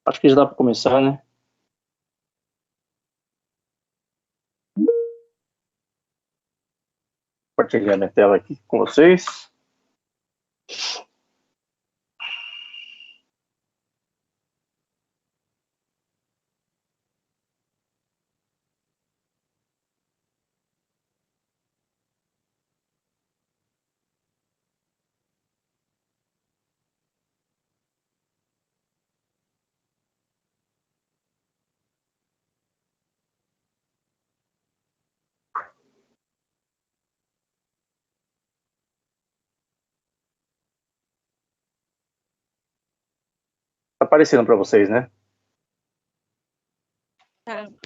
Acho que já dá para começar, né? Compartilhar minha tela aqui com vocês. Tá aparecendo para vocês, né?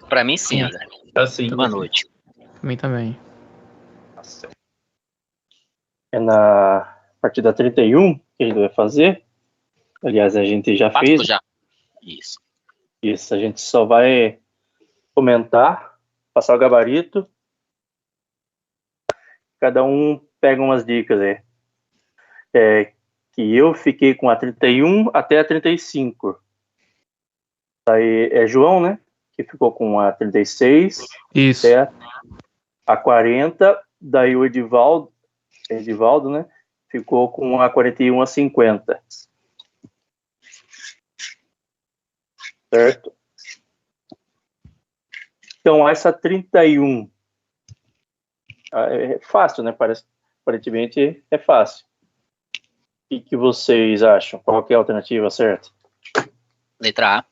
Para mim, sim, André. Assim. Boa noite. Pra mim também. É na partida 31 que a gente vai fazer. Aliás, a gente já fez. Já. Isso. Isso, a gente só vai comentar, passar o gabarito. Cada um pega umas dicas aí. Que eu fiquei com a 31 até a 35. Aí é João, né? Que ficou com a 36. Isso. Até a 40. Daí o Edivaldo, né? Ficou com a 41 a 50. Certo? Então, essa 31 é fácil, né? Aparentemente é fácil. O que vocês acham? Qual que é a alternativa certa? Letra A.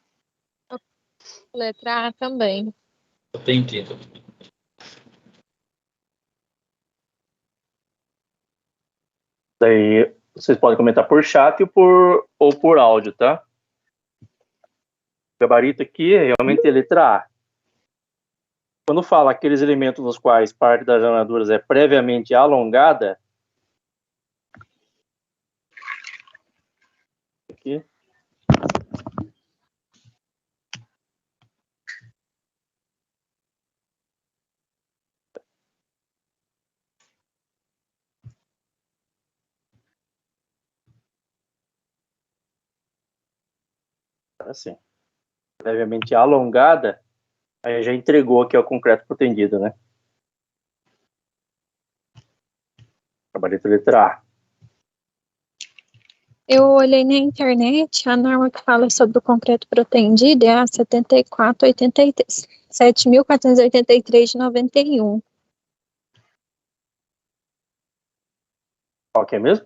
Letra A também. Entendi. Daí vocês podem comentar por chat ou por áudio, tá? O gabarito aqui é realmente a letra A. Quando fala aqueles elementos nos quais parte das armaduras é previamente alongada, aqui, assim, previamente alongada, aí já entregou aqui ao concreto pretendido, né? Gabarito letra A. Eu olhei na internet, a norma que fala sobre o concreto pretendido é a 7.483 de 91. Qual que é mesmo?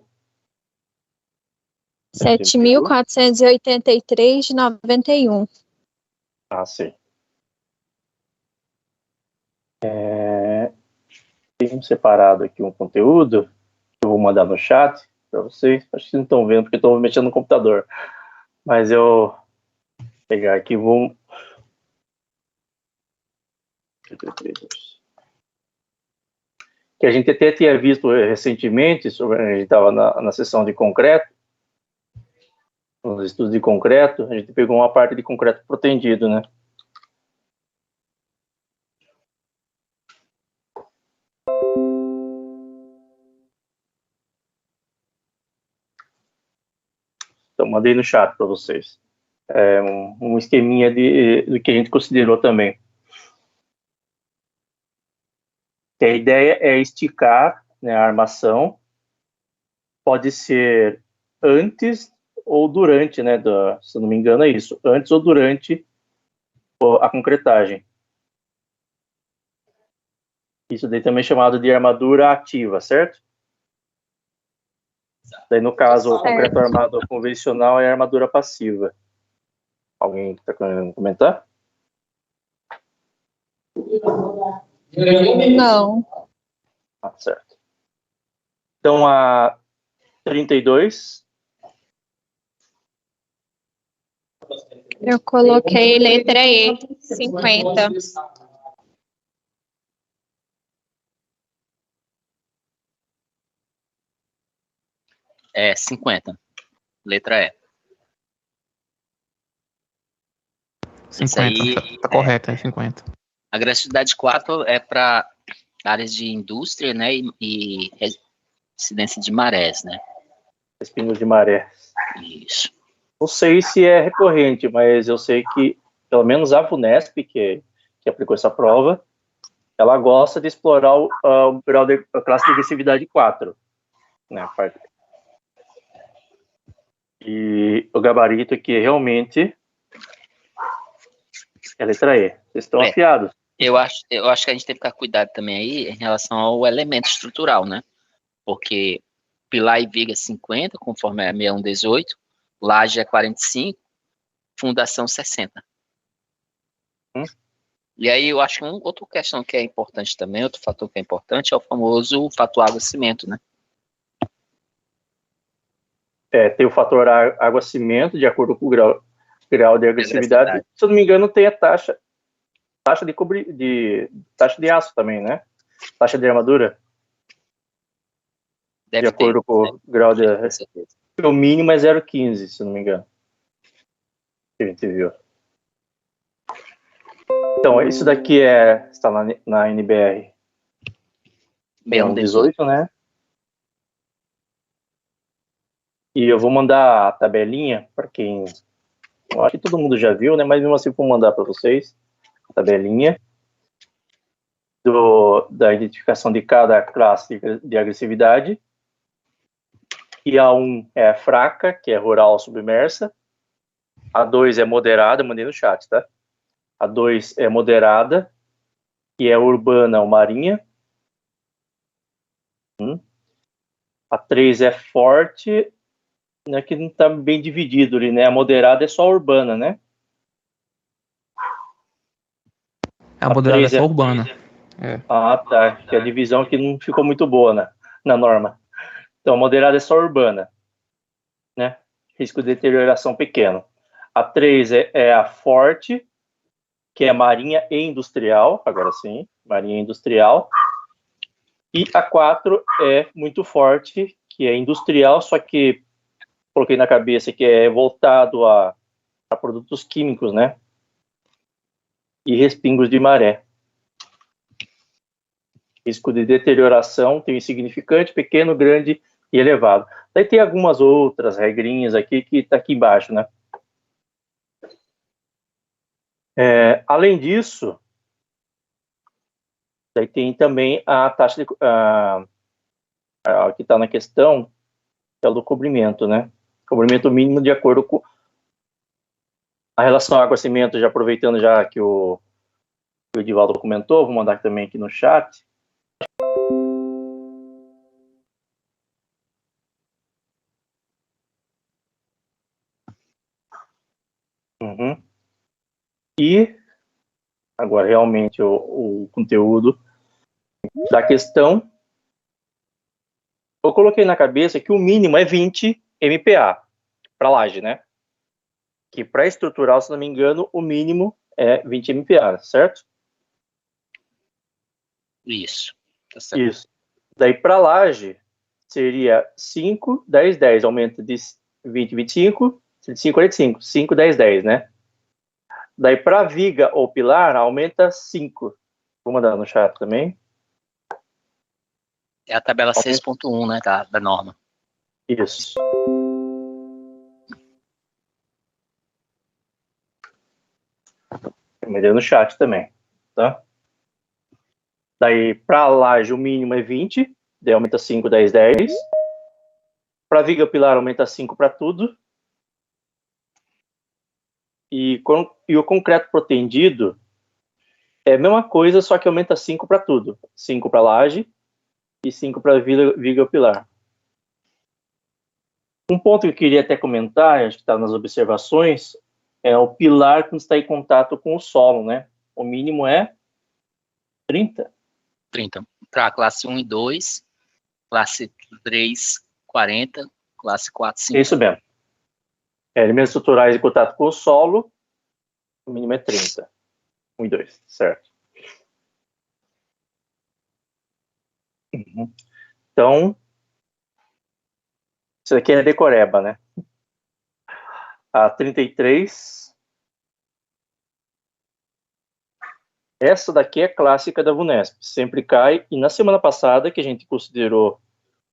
7.483 de 91. Ah, sim. Tem separado aqui um conteúdo que eu vou mandar no chat para vocês. Acho que vocês não estão vendo porque estou mexendo no computador. Mas eu vou pegar aqui, vou... Que a gente até tinha visto recentemente, a gente estava na sessão de concreto, nos estudos de concreto, a gente pegou uma parte de concreto pretendido, né? Então, mandei no chat para vocês. É um esqueminha do que a gente considerou também. A ideia é esticar, né, a armação. Pode ser antes ou durante, né? Se eu não me engano, é isso. Antes ou durante a concretagem. Isso daí também é chamado de armadura ativa, certo? Daí, no caso, o concreto armado convencional é a armadura passiva. Alguém está querendo comentar? Não. Ah, certo. Então, a 32. Eu coloquei letra E, 50. É 50. Letra E. 50. Aí, tá correto, é 50. Agressividade 4 é para áreas de indústria, né? E residência de marés, né? Espinhos de maré. Isso. Não sei se é recorrente, mas eu sei que, pelo menos a VUNESP, que aplicou essa prova, ela gosta de explorar o grau de a classe de agressividade 4, né? E o gabarito aqui realmente é letra E. Vocês estão afiados. Eu acho que a gente tem que ficar cuidado também aí em relação ao elemento estrutural, né? Porque pilar e viga 50, conforme é 6118, laje é 45, fundação 60. E aí eu acho que outra questão que é importante também, outro fator que é importante, é o famoso fator água-cimento, né? Tem o fator água-cimento, de acordo com o grau de agressividade. Se eu não me engano, tem a taxa de aço também, né? Taxa de armadura. De acordo com o grau de... O mínimo é 0,15, se eu não me engano. Que a gente viu. Então, isso daqui está na NBR 6118, né? E eu vou mandar a tabelinha para quem... Eu acho que todo mundo já viu, né? Mas mesmo assim, vou mandar para vocês a tabelinha da identificação de cada classe de agressividade. E A1 é fraca, que é rural submersa. A2 é moderada, eu mandei no chat, tá? A2 é moderada, que é urbana ou marinha. A3 é forte, né, que não está bem dividido ali, né? A moderada é só urbana, né? A moderada é só urbana. Ah, tá. Que a divisão aqui não ficou muito boa na norma. Então, a moderada é só urbana, né? Risco de deterioração pequeno. A 3 é a forte, que é marinha e industrial, agora sim, marinha e industrial. E a 4 é muito forte, que é industrial, só que coloquei na cabeça que é voltado a produtos químicos, né? E respingos de maré. Risco de deterioração tem insignificante, pequeno, grande e elevado. Daí tem algumas outras regrinhas aqui que está aqui embaixo, né? Além disso, daí tem também a taxa de... que está na questão, que é o do cobrimento, né? Cobrimento mínimo de acordo com a relação água-cimento, já aproveitando já que o Edivaldo comentou, vou mandar também aqui no chat. E agora realmente o conteúdo da questão, eu coloquei na cabeça que o mínimo é 20 MPa para laje, né? Que para estrutural, se não me engano, o mínimo é 20 MPa, certo? Isso. Tá certo. Isso. Daí para laje seria 5, 10, 10. Aumenta de 20, 25, 25, 45. 5, 10, 10, né? Daí para viga ou pilar, aumenta 5. Vou mandar no chat também. É a tabela 6.1, né, da norma. Isso. Eu mandei no chat também, tá? Daí para laje o mínimo é 20, daí aumenta 5, 10, 10. Para viga pilar aumenta 5 para tudo. E o concreto protendido é a mesma coisa, só que aumenta 5 para tudo. 5 para laje e 5 para viga pilar. Um ponto que eu queria até comentar, acho que está nas observações, é o pilar quando está em contato com o solo, né? O mínimo é 30. 30. Para classe 1 e 2, classe 3, 40, classe 4, 50. É isso mesmo. Elementos estruturais em contato com o solo, o mínimo é 30. 1 e 2, certo. Então, isso aqui é decoreba, né? A 33. Essa daqui é clássica da VUNESP, sempre cai. E na semana passada, que a gente considerou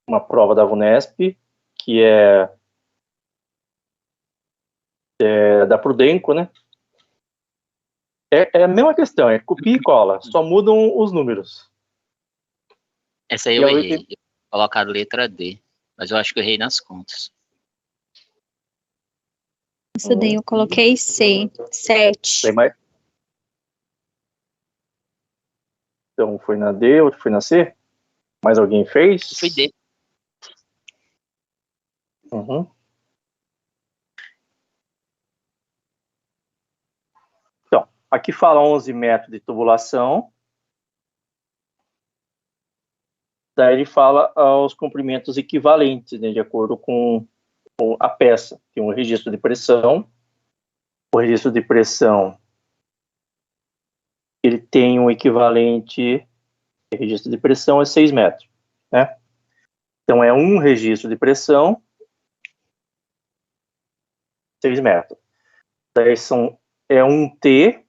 uma prova da VUNESP, que é da Prudenco, né? É a mesma questão, é copia e cola, só mudam os números. Essa aí eu errei. Eu colocar a letra D, mas eu acho que eu errei nas contas. Isso daí eu coloquei C, 7. Tem mais? Então foi na D, outro foi na C? Mais alguém fez? Foi D. Uhum. Então, aqui fala 11 metros de tubulação. Daí ele fala os comprimentos equivalentes, né, de acordo com a peça. Tem um registro de pressão. O registro de pressão, ele tem um equivalente, o registro de pressão é 6 metros, né? Então é um registro de pressão, 6 metros. Daí é um T,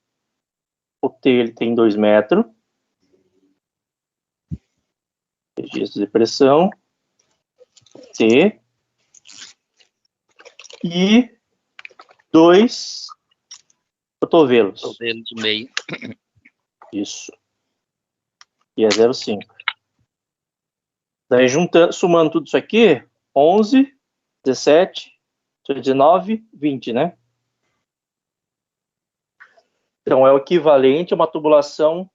o T ele tem 2 metros. Registro de pressão, T, e 2 cotovelos. Cotovelo de meio. Isso. E é 0,5. Daí somando tudo isso aqui, 11, 17, 19, 20, né? Então é o equivalente a uma tubulação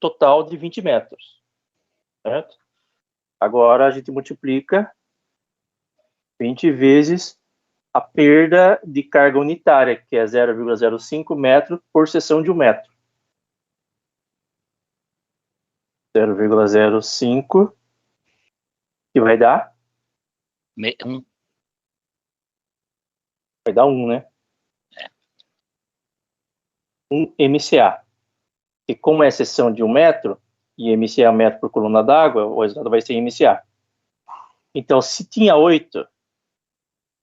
total de 20 metros. Certo? Agora a gente multiplica 20 vezes a perda de carga unitária, que é 0,05 metro por seção de 1 metro. 0,05, que vai dar? 1. Vai dar 1, né? 1 MCA. E como é seção de 1 metro, e MCA é metro por coluna d'água, o resultado vai ser MCA. Então, se tinha 8,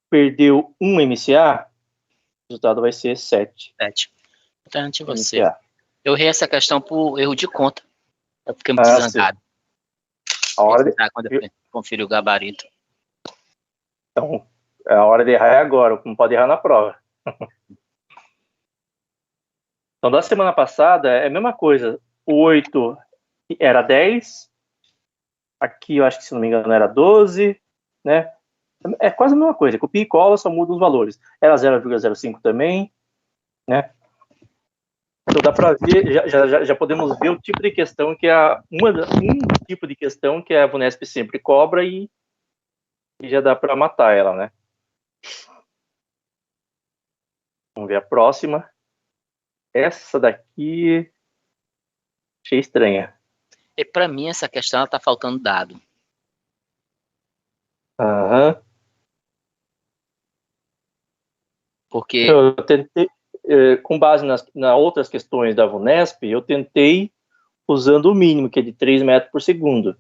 perdeu 1 MCA, o resultado vai ser 7. 7. Importante você. MCA. Eu errei essa questão por erro de conta. Eu fiquei muito zangado. Quando eu confiro o gabarito. Então, a hora de errar é agora, não pode errar na prova. Então, da semana passada, é a mesma coisa. O 8 era 10. Aqui, eu acho que, se não me engano, era 12. Né? É quase a mesma coisa. Copia e cola, só muda os valores. Era 0,05 também. Né? Então, dá para ver, já podemos ver o tipo de questão que um tipo de questão que a VUNESP sempre cobra e já dá para matar ela, né? Vamos ver a próxima. Essa daqui achei estranha. E para mim essa questão ela tá faltando dado. Aham. Porque Eu tentei, com base nas outras questões da VUNESP, eu tentei usando o mínimo, que é de 3 metros por segundo.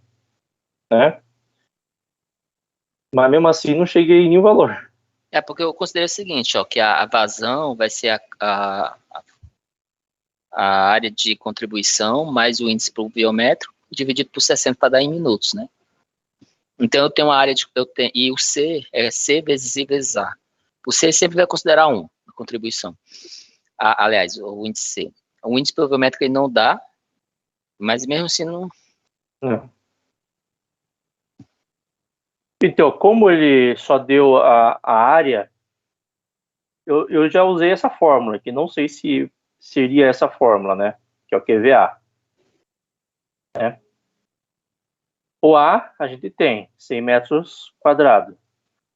Né? Mas mesmo assim não cheguei em nenhum valor. é porque eu considero o seguinte, ó, que a vazão vai ser a área de contribuição mais o índice pluviométrico dividido por 60 para dar em minutos, né? Então eu tenho uma área e o C é C vezes I vezes A. O C sempre vai considerar 1, a contribuição. Aliás, o índice C. O índice pluviométrico ele não dá, mas mesmo assim não... Então, como ele só deu a área, eu já usei essa fórmula, que não sei se seria essa fórmula, né? Que é o QVA. Né? O A, a gente tem 100 metros quadrados.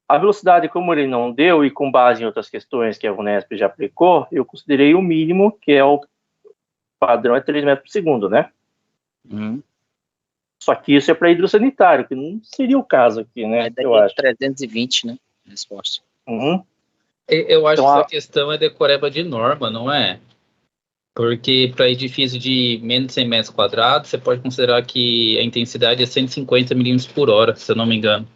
A velocidade, como ele não deu, e com base em outras questões que a VUNESP já aplicou, eu considerei o mínimo, que é o padrão, é 3 metros por segundo, né? Só que isso é para hidrossanitário, que não seria o caso aqui, né? Eu acho. 320, né? Resposta. Eu acho Então, que essa questão é decoreba de norma, não é? Porque para edifício de menos de 100 metros quadrados, você pode considerar que a intensidade é 150 milímetros por hora, se eu não me engano.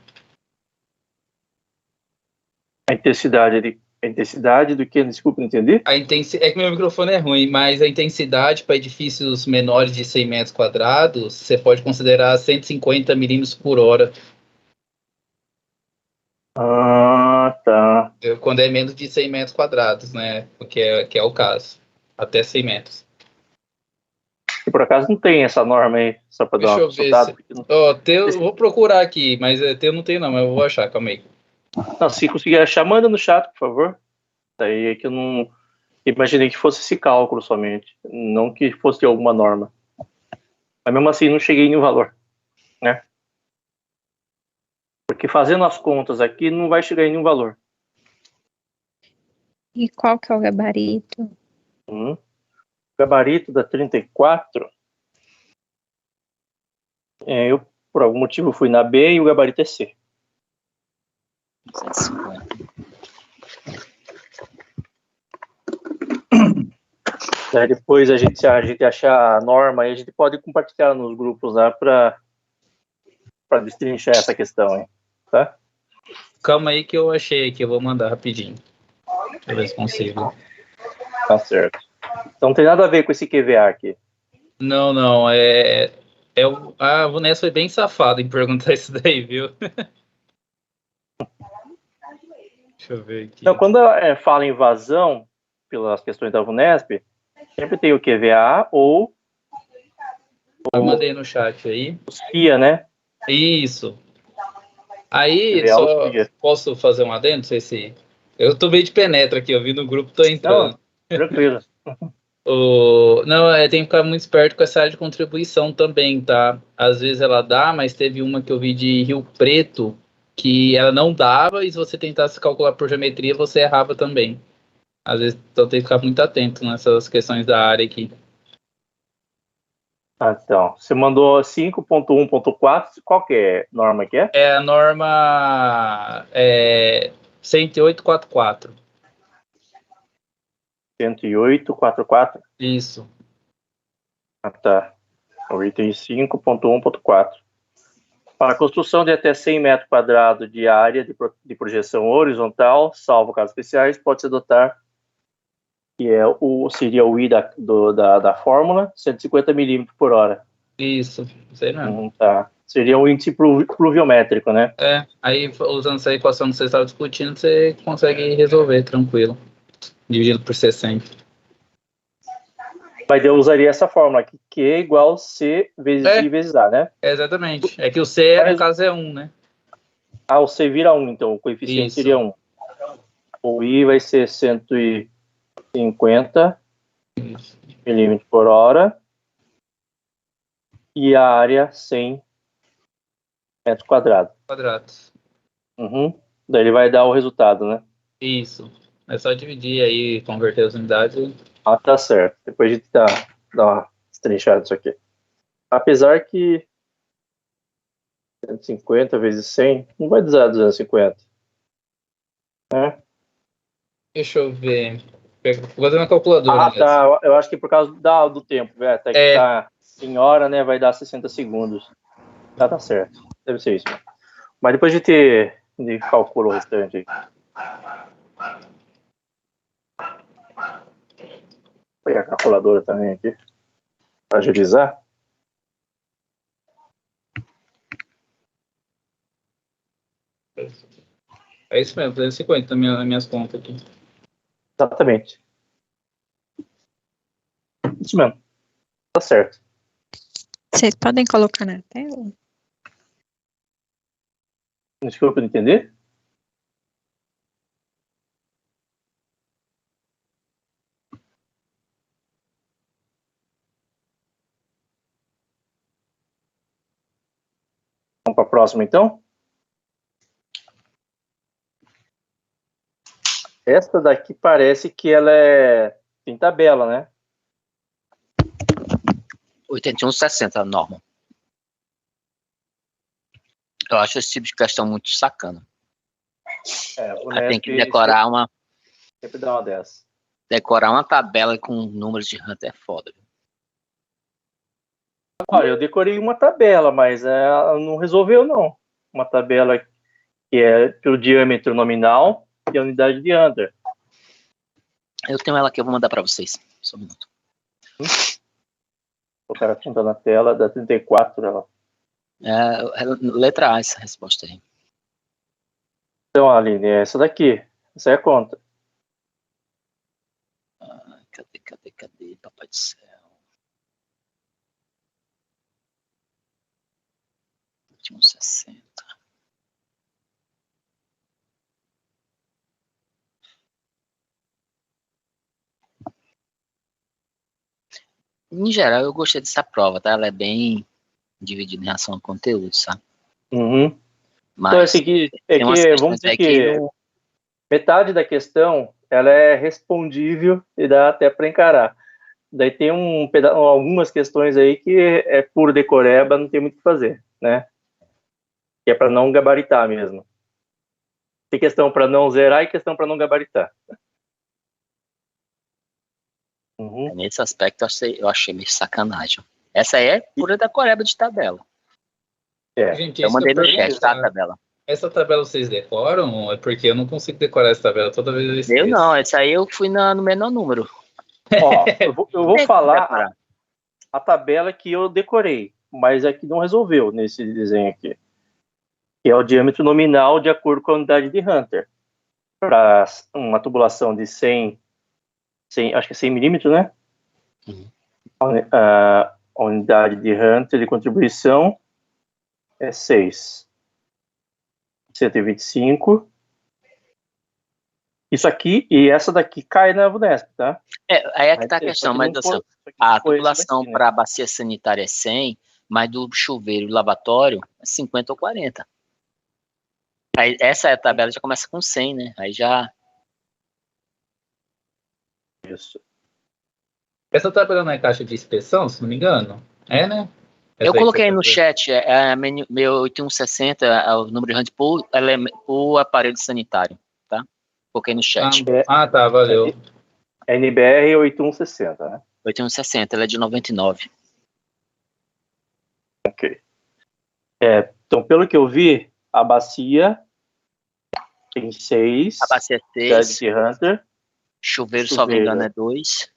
A intensidade do que? Desculpa, não entendi. É que meu microfone é ruim, mas a intensidade para edifícios menores de 100 metros quadrados, você pode considerar 150 milímetros por hora. tá. Quando é menos de 100 metros quadrados, né? Que é o caso. Até 100 metros. E por acaso não tem essa norma aí, só para dar Deixa uma eu ver consultada. se... Porque Ó, eu vou procurar aqui, mas eu não tenho não, mas eu vou achar, calma aí. não, se conseguir achar, manda no chat, por favor. Daí é que eu não imaginei que fosse esse cálculo somente, não que fosse alguma norma. Mas mesmo assim não cheguei em nenhum valor, né? Porque fazendo as contas aqui não vai chegar em nenhum valor. E qual que é o gabarito? O gabarito da 34, eu por algum motivo fui na B e o gabarito é C. 250. Daí depois a gente achar a norma aí, a gente pode compartilhar nos grupos lá para destrinchar essa questão aí, tá? Calma aí que eu achei aqui, eu vou mandar rapidinho. Deixa eu ver se consigo. Tá certo. Então não tem nada a ver com esse QVA aqui. Não, a Vanessa foi bem safada em perguntar isso daí, viu? Deixa eu ver aqui. Então, quando fala em vazão, pelas questões da VUNESP, sempre tem o QVA ou Eu mandei no chat aí. os PIA, né? Isso. Aí, QVA ou os só PIA. posso fazer um adendo? Não sei se... Eu tô meio de penetra aqui, eu vi no grupo, tô entrando. Não, tranquilo. Não, tem que ficar muito esperto com essa área de contribuição também, tá? Às vezes ela dá, mas teve uma que eu vi de Rio Preto que ela não dava e se você tentasse calcular por geometria, você errava também. Às vezes, então tem que ficar muito atento nessas questões da área aqui. Então, você mandou 5.1.4, qual que é norma que é? É a norma 10844. 108.44. Isso. Ah, tá. O item 5.1.4. Para a construção de até 100 metros quadrados de área de projeção horizontal, salvo casos especiais, pode-se adotar, que seria o I da fórmula, 150 milímetros por hora. Isso, sei mesmo. Tá. Seria um índice pluviométrico, né? Aí usando essa equação que você estava discutindo, você consegue resolver tranquilo. Dividido por 60. Mas eu usaria essa fórmula aqui, que é igual C vezes I vezes A, né? Exatamente. É que o C, no Mas, caso, é 1, né? o C vira 1, então o coeficiente Isso. seria 1. O I vai ser 150 milímetros por hora. E a área 100 metros quadrados. Quadrados. Daí ele vai dar o resultado, né? Isso. É só dividir aí, converter as unidades. Ah, tá certo. Depois a gente dá uma estrinchada nisso aqui. Apesar que 150 vezes 100 não vai dar 250. Né? Deixa eu ver. Vou fazer uma calculadora. Ah, tá. Eu acho que por causa do tempo, velho. Até que tá em hora, né? Vai dar 60 segundos. Tá certo. Deve ser isso. Mas depois a gente calcula o restante aí. Vou pegar a calculadora também aqui. Para agilizar. É isso mesmo, 250 nas minhas contas aqui. Exatamente. Isso mesmo. Tá certo. Vocês podem colocar na tela? Desculpa, não entender? Vamos para a próxima, então? Esta daqui parece que ela tem tabela, né? 81,60 a norma. Eu acho esse tipo de questão muito sacana. O Tem que decorar sempre dá uma dessa. Decorar uma tabela com números de Hunter é foda. Olha, eu decorei uma tabela, mas ela não resolveu, não. Uma tabela que é pelo diâmetro nominal e a unidade de Hunter. Eu tenho ela aqui, eu vou mandar para vocês. Só um minuto. O cara aponta na tela da 34, ela. Letra A essa resposta aí. Então, Aline, é essa daqui. Essa é a conta. Cadê, papai do céu? 21,60. Em geral, eu gostei dessa prova, tá? Ela é bem dividida em relação ao conteúdo, sabe? Uhum. Então, Mas esse aqui, tem umas vamos questões dizer aí que que metade da questão ela é respondível e dá até para encarar. Daí tem algumas questões aí que é puro decoreba, não tem muito o que fazer, né? Que é para não gabaritar mesmo. Tem questão para não zerar e questão para não gabaritar. Uhum. nesse aspecto eu achei meio sacanagem. Essa aí é pura decoreba de tabela. Gente, Eu isso que mandei eu no chat, tá, a perguntar. tabela. Essa tabela vocês decoram? É porque eu não consigo decorar essa tabela, toda vez eu esqueço. Eu não, essa aí eu fui no menor número. Ó, eu vou Tem que falar decorar. a tabela que eu decorei, mas é que não resolveu nesse desenho aqui. Que é o diâmetro nominal de acordo com a unidade de Hunter. Para uma tubulação de 100, acho que é 100 milímetros, né? Uhum. A unidade de Hunter de contribuição é 6. 125. Isso aqui e essa daqui cai na VUNESP, tá? Aí é que tá a questão, mas assim, a tubulação né? para a bacia sanitária é 100, mas do chuveiro e lavatório é 50 ou 40. Aí, essa tabela já começa com 100, né? Aí já... Isso. Essa tabela não é caixa de inspeção, se não me engano? É, né? Eu Essa aí que coloquei você no tá chat, meu 8160, é o número de hand pool, o aparelho sanitário, tá? Coloquei no chat. tá, valeu. NBR 8160, né? 8160, ela é de 99. Ok. Então, pelo que eu vi, a bacia tem 6. A bacia é 6. De Hunter. Chuveiro, salvo engano, é 2.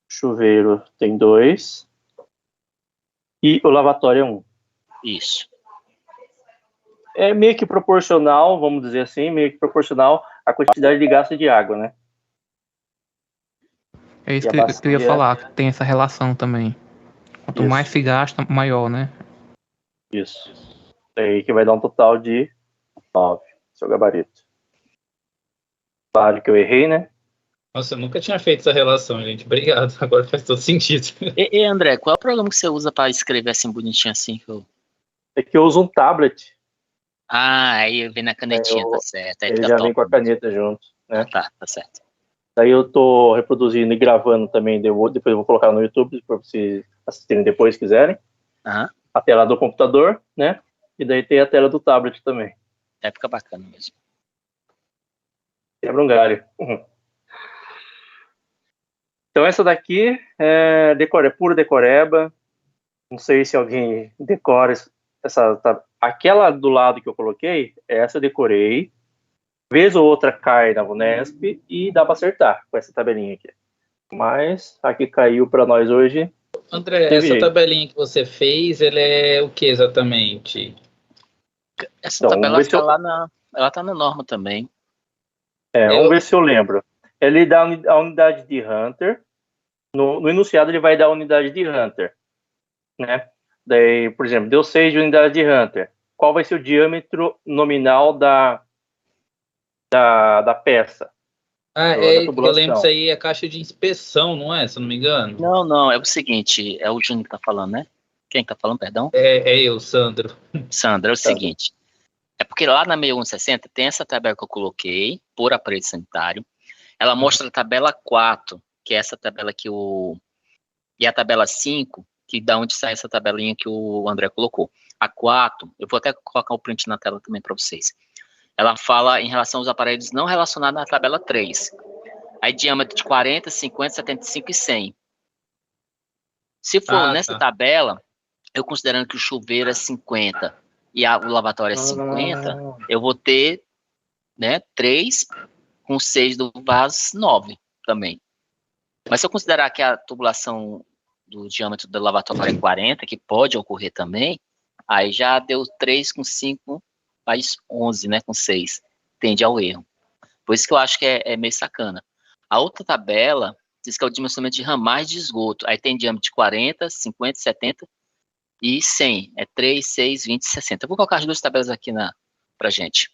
Chuveiro tem 2. E o lavatório é 1. Isso. É meio que proporcional, vamos dizer assim, meio que proporcional à quantidade de gasto de água, né? É isso que eu ia falar, tem essa relação também. Quanto mais se gasta, maior, né? Isso. Aí que vai dar um total de 9, seu gabarito. Claro que eu errei, né? Nossa, eu nunca tinha feito essa relação, gente. Obrigado. Agora faz todo sentido. E André, qual é o programa que você usa para escrever assim bonitinho assim? É que eu uso um tablet. Aí vem na canetinha, tá certo. Aí Ele fica já top. vem com a caneta junto, né? Tá certo. Daí eu tô reproduzindo e gravando também, depois eu vou colocar no YouTube para vocês assistirem depois, se quiserem. Uhum. A tela do computador, né? E daí tem a tela do tablet também. Fica bacana mesmo. Quebra um galho. Uhum. Então essa daqui é puro decoreba. Não sei se alguém decora aquela do lado que eu coloquei, essa eu decorei. Vez ou outra cai na VUNESP e dá para acertar com essa tabelinha aqui. Mas a que caiu para nós hoje. André, essa tabelinha que você fez, ela é o que exatamente? Essa tabela ela tá na norma também. Vamos ver se eu lembro. Ele dá a unidade de Hunter. No enunciado ele vai dar a unidade de Hunter, né? Daí, por exemplo, deu 6 de unidade de Hunter. Qual vai ser o diâmetro nominal da peça? Eu lembro isso aí, é caixa de inspeção, não é? Se eu não me engano. Não, é o seguinte, é o Júnior que tá falando, né? Quem tá falando, perdão? É eu, Sandro. Sandro, é o seguinte. É porque lá na 6160 tem essa tabela que eu coloquei, por aparelho sanitário. Ela mostra a tabela 4, que é essa tabela que e a tabela 5, que da onde sai essa tabelinha que o André colocou. A 4, eu vou até colocar o print na tela também para vocês. Ela fala em relação aos aparelhos não relacionados na tabela 3. Aí diâmetro de 40, 50, 75 e 100. Se for nessa tabela, eu considerando que o chuveiro é 50 e o lavatório é 50, eu vou ter, né, 3 com 6 do vaso, 9 também. Mas se eu considerar que a tubulação do diâmetro do lavatório é 40, que pode ocorrer também, aí já deu 3 com 5 faz 11, né, com 6. Tende ao erro. Por isso que eu acho que é meio sacana. A outra tabela diz que é o dimensionamento de ramais de esgoto. Aí tem diâmetro de 40, 50, 70 e 100. É 3, 6, 20 e 60. Eu vou colocar as duas tabelas aqui pra gente.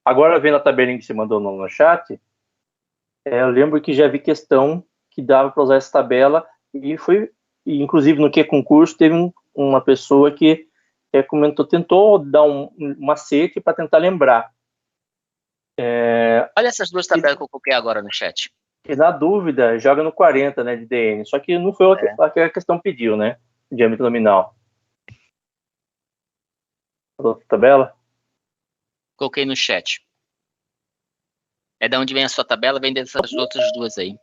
Agora, vendo a tabelinha que você mandou no chat, eu lembro que já vi questão que dava para usar essa tabela e inclusive no concurso teve uma pessoa que comentou, tentou dar um macete para tentar lembrar. Olha essas duas tabelas que eu coloquei agora no chat. E na dúvida, joga no 40, né, de DN. Só que não foi o que a questão pediu, né? Diâmetro nominal. Outra tabela? Coloquei no chat. É da onde vem a sua tabela, vem dessas outras duas aí,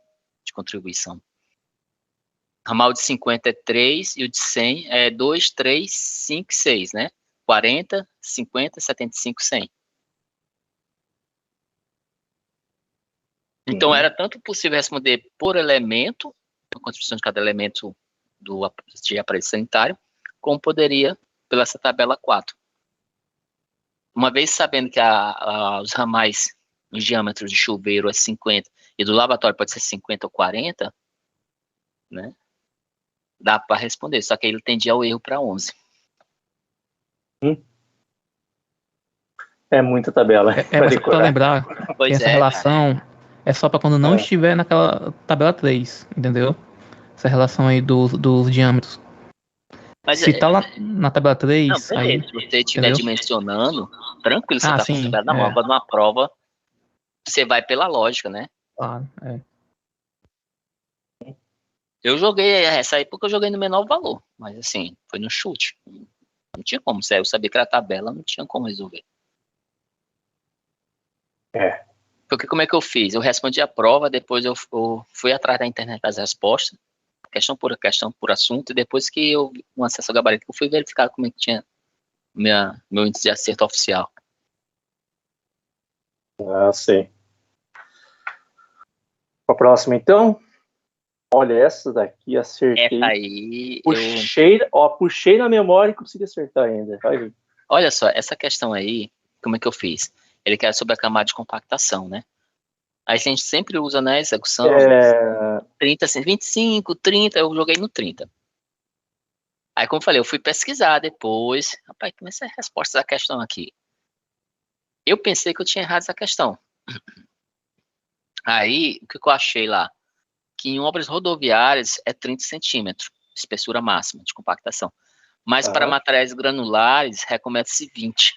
de contribuição. Ramal de 50 é 3 e o de 100 é 2, 3, 5, 6, né? 40, 50, 75, 100. Então, era tanto possível responder por elemento, a contribuição de cada elemento de aparelho sanitário, como poderia pela essa tabela 4. Uma vez sabendo que os ramais, os diâmetros de chuveiro é 50 e do lavatório pode ser 50 ou 40, né? Dá para responder, só que ele tendia ao erro para 11. É muita tabela. Mas para lembrar que essa relação é só para quando não estiver naquela tabela 3, entendeu? Essa relação aí dos diâmetros. Mas se tá lá na tabela 3, não, aí, se você estiver dimensionando, tranquilo, você tá sim, considerando na mão. Agora, numa prova, você vai pela lógica, né? Claro, Eu joguei essa aí porque eu joguei no menor valor, mas assim, foi no chute. Não tinha como, se eu sabia que era tabela, não tinha como resolver. Porque como é que eu fiz? Eu respondi a prova, depois eu fui atrás da internet das respostas, questão por assunto, e depois que eu um acesso ao gabarito, eu fui verificar como é que tinha meu índice de acerto oficial. Sei. A próxima, então. Olha, essa daqui acertei. Essa aí. Puxei na memória e consegui acertar ainda. Olha só, essa questão aí, como é que eu fiz? Ele quer sobre a camada de compactação, né? Aí a gente sempre usa na execução 30, 25, 30, eu joguei no 30. Aí, como eu falei, eu fui pesquisar depois. Rapaz, como é essa resposta da questão aqui? Eu pensei que eu tinha errado essa questão. Aí, o que eu achei lá? Que em obras rodoviárias é 30 centímetros, espessura máxima de compactação. Mas para materiais granulares, recomenda-se 20.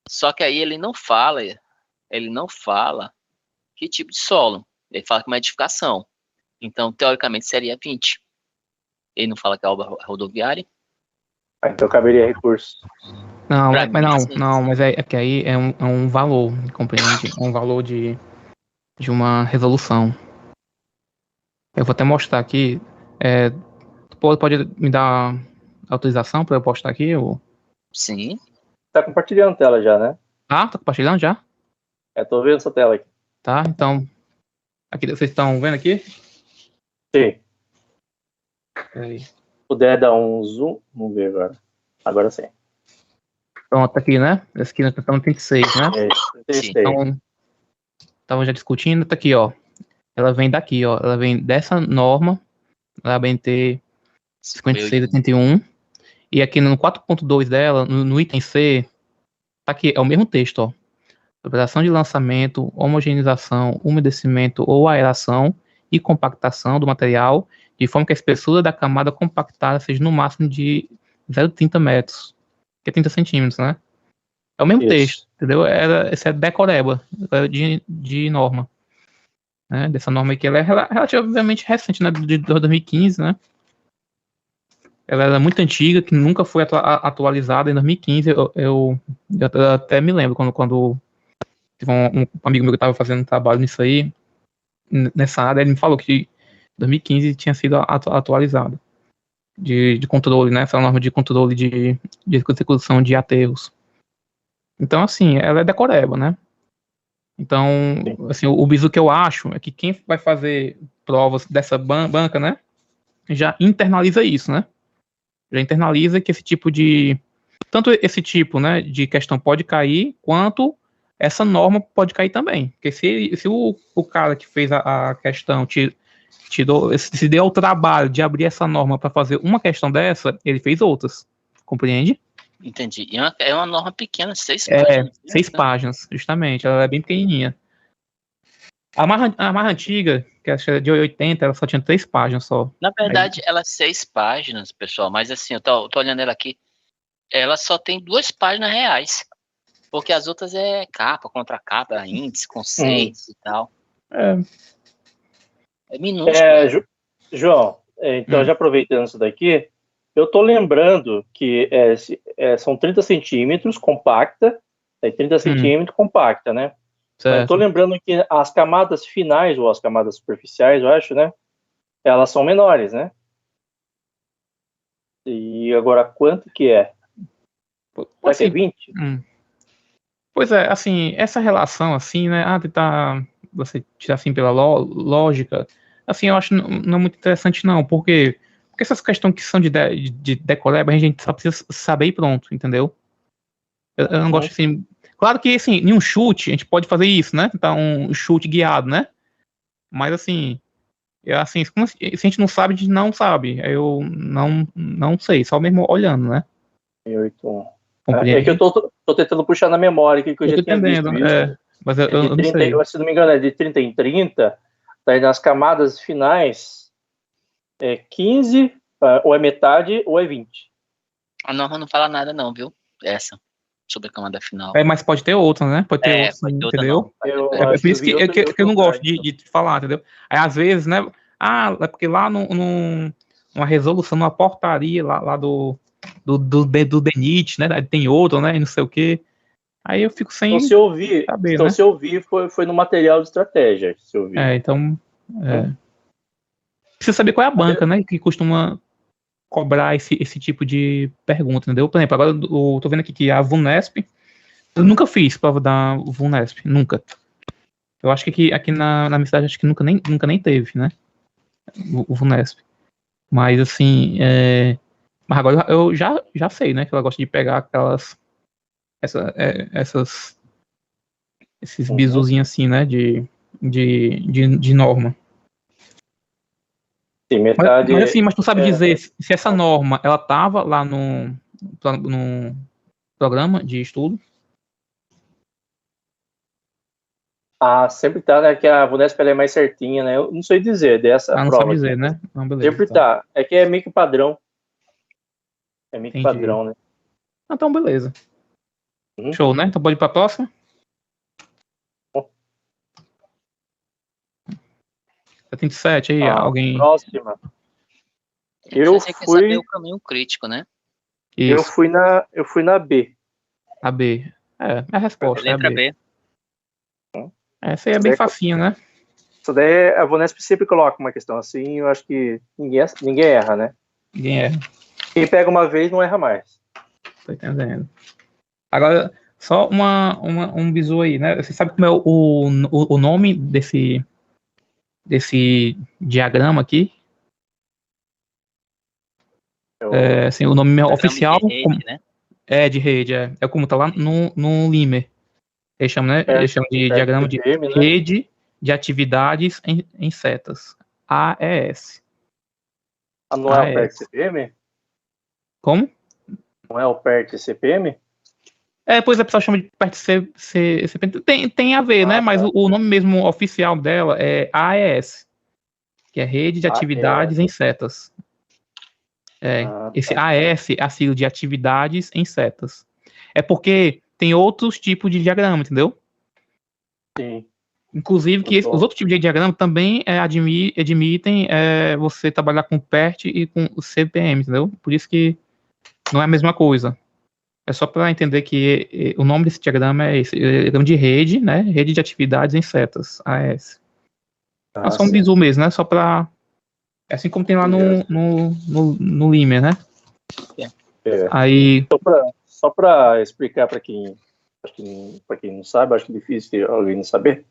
Só que aí ele não fala que tipo de solo. Ele fala que é uma edificação. Então, teoricamente, seria 20. Ele não fala que é obra rodoviária. Então caberia recurso. Mas é que aí é um valor, compreende? É um valor de uma resolução. Eu vou até mostrar aqui. Pode me dar autorização para eu postar aqui? Sim. Tá compartilhando a tela já, né? Tá compartilhando já? Tô vendo essa tela aqui. Tá, então. Aqui, vocês estão vendo aqui? Sim. Aí. Se puder dar um zoom, vamos ver agora. Agora sim. Pronto, tá aqui, né? Essa aqui nós estamos no 36, né? Sim. Então, tava já discutindo, tá aqui, ó. Ela vem daqui, ó. Ela vem dessa norma, da BNT 5681. E aqui no 4.2 dela, no item C, tá aqui, é o mesmo texto, ó. Operação de lançamento, homogeneização, umedecimento ou aeração e compactação do material, de forma que a espessura da camada compactada seja no máximo de 0,30 metros, que é 30 centímetros, né? É o mesmo texto, entendeu? Esse é decoreba de norma. Né? Dessa norma aqui, ela é relativamente recente, né? De 2015, né? Ela era muito antiga, que nunca foi atualizada. Em 2015, eu até me lembro quando teve um amigo meu que estava fazendo um trabalho nisso aí, nessa área, ele me falou que em 2015 tinha sido atualizado de controle, né? Essa norma de controle de execução de aterros. Então, assim, ela é decoreba, né? Então, assim, o bizu que eu acho é que quem vai fazer provas dessa banca, né, já internaliza isso, né? Já internaliza que esse tipo de... Tanto esse tipo, né, de questão pode cair, quanto essa norma pode cair também. Porque se o cara que fez a questão se deu ao trabalho de abrir essa norma para fazer uma questão dessa, ele fez outras. Compreende? Entendi. E é uma norma pequena, 6 É, páginas. 6 né? páginas, justamente. Ela é bem pequenininha. A mais antiga, que acho que é de 80, ela só tinha 3 páginas só. Na verdade, ela é 6 páginas, pessoal, mas assim, eu tô olhando ela aqui, ela só tem 2 páginas reais, porque as outras é capa, contra capa, índice, conceitos e tal. É, É minúsculo. João, então já aproveitando isso daqui, eu tô lembrando que são 30 centímetros compacta, 30 centímetros compacta, né? Mas eu tô lembrando que as camadas finais, ou as camadas superficiais, eu acho, né? Elas são menores, né? E agora, quanto que é? Será que é 20? Pois é, assim, essa relação, assim, né? Tentar você tirar assim pela lógica, assim, eu acho não é muito interessante, não, porque essas questões que são de decoreba, a gente só precisa saber e pronto, entendeu? Eu não gosto assim. Claro que, assim, em um chute, a gente pode fazer isso, né? Tentar um chute guiado, né? Mas, assim, assim, se a gente não sabe, a gente não sabe. Eu não sei, só mesmo olhando, né? 8. Compreende? É que eu tô tentando puxar na memória que eu já tinha visto isso. Mas eu não sei. Se não me engano, é de 30 em 30. Daí nas camadas finais é 15, ou é metade, ou é 20. A norma não fala nada não, viu? Essa, sobre a camada final. Mas pode ter outra, né? Pode ter outra, pode ter entendeu? Eu Por isso que eu não gosto de falar, entendeu? Aí às vezes, né? É porque lá numa resolução, numa portaria lá do DENIT, né? Tem outra, né? E não sei o quê. Aí eu fico sem saber, né? Se eu vi, foi no material de estratégia. Se eu vi. Então. Precisa saber qual é a banca, né? Que costuma cobrar esse tipo de pergunta, entendeu? Por exemplo, agora eu tô vendo aqui que a VUNESP, eu nunca fiz prova da VUNESP, nunca. Eu acho que aqui na minha cidade, acho que nunca nem teve, né? O VUNESP. Mas assim, mas agora eu já sei, né? Que ela gosta de pegar esses bisuzinhos assim, né? De norma. Sim, metade. Mas tu sabe dizer se essa norma ela tava lá no programa de estudo? Sempre tá, né? Que a VUNESP é mais certinha, né? Eu não sei dizer dessa Não prova. sabe dizer, aqui. né? Não, beleza, Sempre tá. É que é meio que padrão. É meio que padrão, né? Então, beleza. Show, né? Então pode ir pra próxima? 77 aí, alguém... Próxima. Você quer saber o caminho crítico, né? Isso. Eu fui na B. A B. É a resposta. Letra B. Essa aí é bem facinha, né? Isso daí a VUNESP sempre coloca uma questão assim, eu acho que ninguém erra, né? Ninguém erra. Quem pega uma vez não erra mais. Tô entendendo. Agora, só um bizu aí, né? Você sabe como é o nome desse diagrama aqui? Assim, o nome oficial de rede, né? De rede, é como tá lá no Limer. Eles chamam, né? Eles chamam de diagrama de rede de atividades em setas. AES. Não é o PERT CPM? Como? Não é o PERT CPM? Pois a pessoa chama de PERT CPM. Tem a ver, né? Mas o nome mesmo oficial dela é AES, que é Rede de Atividades em Setas. Esse AES é a sigla de Atividades em Setas. É porque tem outros tipos de diagrama, entendeu? Sim. Inclusive que os outros tipos de diagrama também admitem você trabalhar com PERT e com o CPM, entendeu? Por isso que não é a mesma coisa. É só para entender que o nome desse diagrama é esse, diagrama de rede, né? Rede de atividades em setas, AES. É só um bizu mesmo, né? Só para... assim como tem lá no Limer, né? Aí... Só para explicar para quem não sabe, acho que é difícil alguém não saber.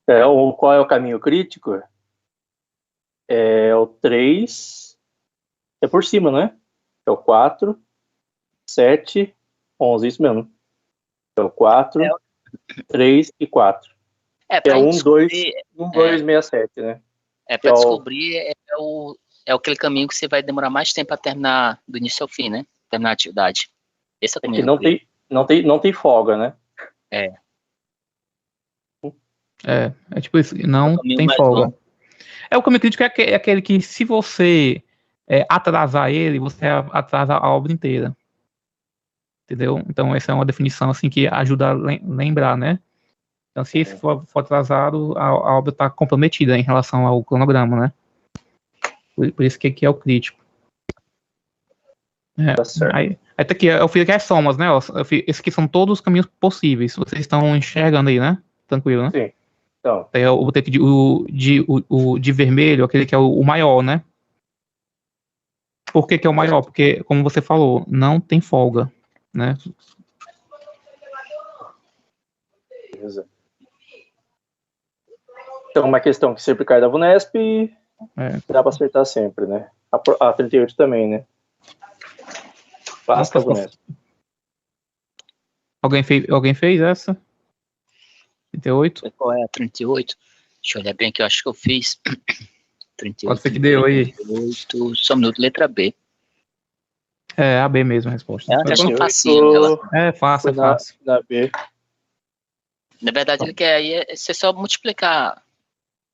Qual é o caminho crítico? É o 3. É por cima, não é? É o 4, 7, 11, isso mesmo. É o 4, 3 e 4. É, É pra 1, 2, descobrir, 1, 2, 6, 7, né? pra é o- descobrir aquele caminho que você vai demorar mais tempo pra terminar do início ao fim, né? Terminar a atividade. Esse é o É caminho que Euclides. não tem folga, né? É tipo isso, não O caminho tem mais folga. longo. O caminho crítico é aquele que, se você atrasar ele, você atrasa a obra inteira. Entendeu? Então, essa é uma definição assim que ajuda a lembrar, né? Então, se for atrasado, a obra está comprometida em relação ao cronograma, né? Por isso que aqui é o crítico. Tá certo. Aí tá aqui, eu fiz aqui as somas, né? Esses aqui são todos os caminhos possíveis. Vocês estão enxergando aí, né? Tranquilo, né? Sim. Então, Aí eu botei aqui de vermelho, aquele que é o maior, né? Por que que é o maior? Porque, como você falou, não tem folga, né? beleza. Então, uma questão que sempre cai da VUNESP, dá para acertar sempre, né? A 38 também, né? Basta a VUNESP. Alguém fez essa? 38? Qual é a 38? Deixa eu olhar bem aqui, eu acho que eu fiz. 38. Pode ser que deu aí. 38, só um minuto, letra B. É, a B mesmo a resposta. É uma questão 38 facinho dela. É fácil, é fácil. Na B. Na verdade, ele quer aí você só multiplicar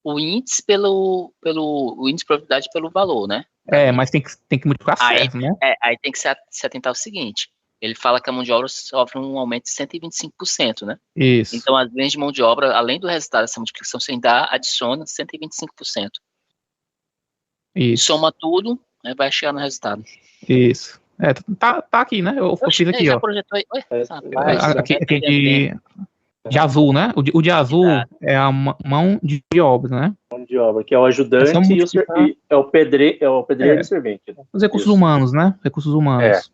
o índice o índice de probabilidade pelo valor, né? Mas tem que multiplicar certo, né? Aí tem que se atentar ao seguinte. Ele fala que a mão de obra sofre um aumento de 125%, né? Isso. Então, as linhas de mão de obra, além do resultado dessa multiplicação, você ainda adiciona 125%. Isso. Soma tudo, né, vai chegar no resultado. Isso. Tá aqui, né? Eu fiz aqui, já ó. projetou aí? Oi, Aqui de azul, né? O de azul é a mão de obra, né? Mão de obra, que é o ajudante e é o pedreiro e servente. Né? Os recursos humanos, né? Recursos humanos.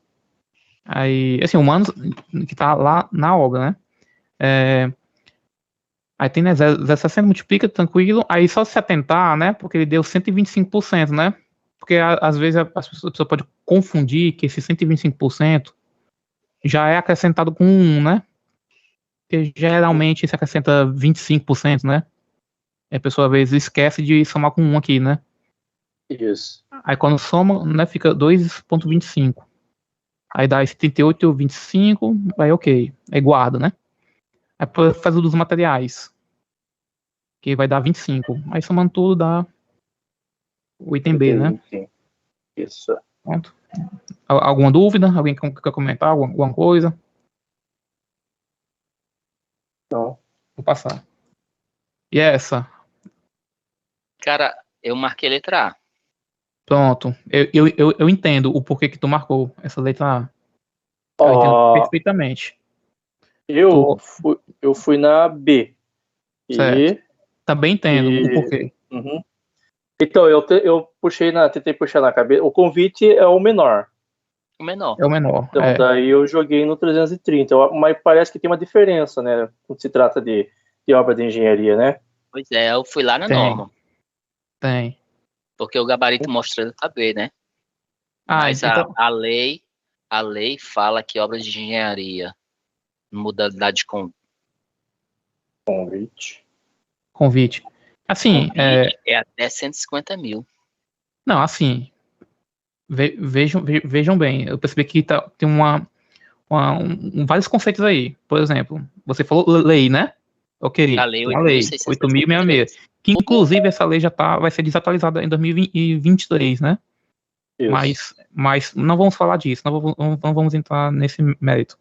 Aí, assim, humanos que tá lá na obra, né? Aí tem, né, 0,60, multiplica, tranquilo. Aí só se atentar, né? Porque ele deu 125%, né? Porque às vezes a pessoa pode confundir que esse 125% já é acrescentado com 1, né? Porque geralmente se acrescenta 25%, né? E a pessoa às vezes esquece de somar com 1 aqui, né? Isso. Aí quando soma, né, fica 2,25. Aí dá esse 38,25, aí ok. Aí guarda, né? Aí faz o dos materiais, que vai dar 25. Aí somando tudo dá o item B, né? Isso. Pronto. Alguma dúvida? Alguém quer comentar alguma coisa? Não. Vou passar. E essa? Cara, eu marquei letra A. Pronto. Eu entendo o porquê que tu marcou essa letra A. Eu entendo perfeitamente. Eu fui na B. Certo. Também entendo o porquê. Uhum. Então, tentei puxar na cabeça. O convite é o menor. O menor. É o menor. Então, daí eu joguei no 330. Mas parece que tem uma diferença, né? Quando se trata de obra de engenharia, né? Pois é, eu fui lá na norma. Tem. Porque o gabarito mostra letra B, né? Mas então... a lei fala que obras de engenharia, modalidade convite. Assim, é até 150 mil. Não, assim, vejam bem, eu percebi que tem vários conceitos aí. Por exemplo, você falou lei, né? Ok, a lei 8.066, que inclusive essa lei vai ser desatualizada em 2023, né? Isso. Mas não vamos falar disso, não vamos entrar nesse mérito.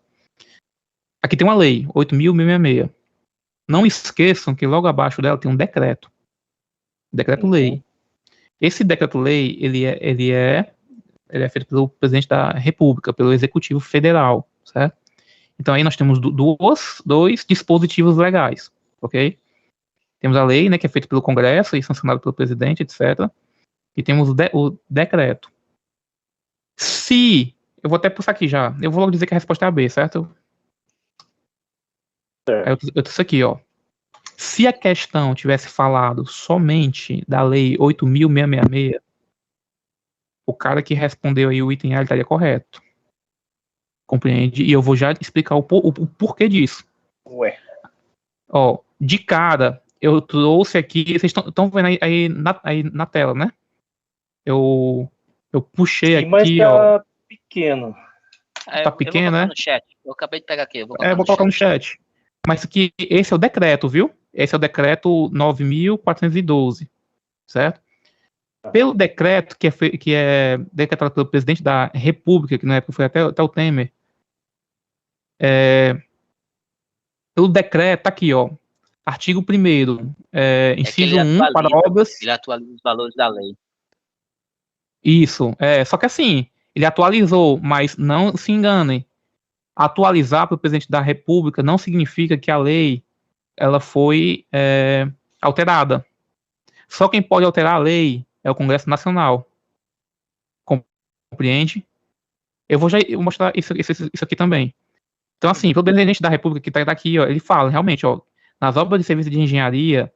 Aqui tem uma lei, 8.066. Não esqueçam que logo abaixo dela tem um decreto. Decreto-lei. Esse decreto-lei, ele é feito pelo presidente da República, pelo Executivo Federal, certo? Então aí nós temos dois dispositivos legais, ok? Temos a lei, né, que é feita pelo Congresso e sancionada pelo presidente, etc. E temos o decreto. Eu vou até puxar aqui já, eu vou logo dizer que a resposta é a B, certo? Aí eu trouxe aqui, ó. Se a questão tivesse falado somente da lei 8.666, o cara que respondeu aí o item A, ele estaria correto. Compreende? E eu vou já explicar o porquê disso. Ué. Ó, de cara, eu trouxe aqui, vocês estão vendo aí na tela, né? Eu puxei Sim, mas aqui, tá pequeno. tá pequeno, eu vou botar né? no chat. Eu acabei de pegar aqui. Eu vou Vou colocar no chat. Mas aqui, esse é o decreto, viu? Esse é o decreto 9.412, certo? Pelo decreto que é decretado pelo presidente da República, que na época foi até o Temer, pelo decreto, tá aqui, ó, artigo 1º, inciso 1, para obras... Ele atualiza os valores da lei. Isso, só que assim, ele atualizou, mas não se enganem. Atualizar para o presidente da República não significa que a lei ela foi alterada. Só quem pode alterar a lei é o Congresso Nacional. Compreende? Eu vou mostrar isso aqui também. Então, assim, o presidente da República que está aqui, ó, ele fala realmente, ó, nas obras de serviço de engenharia,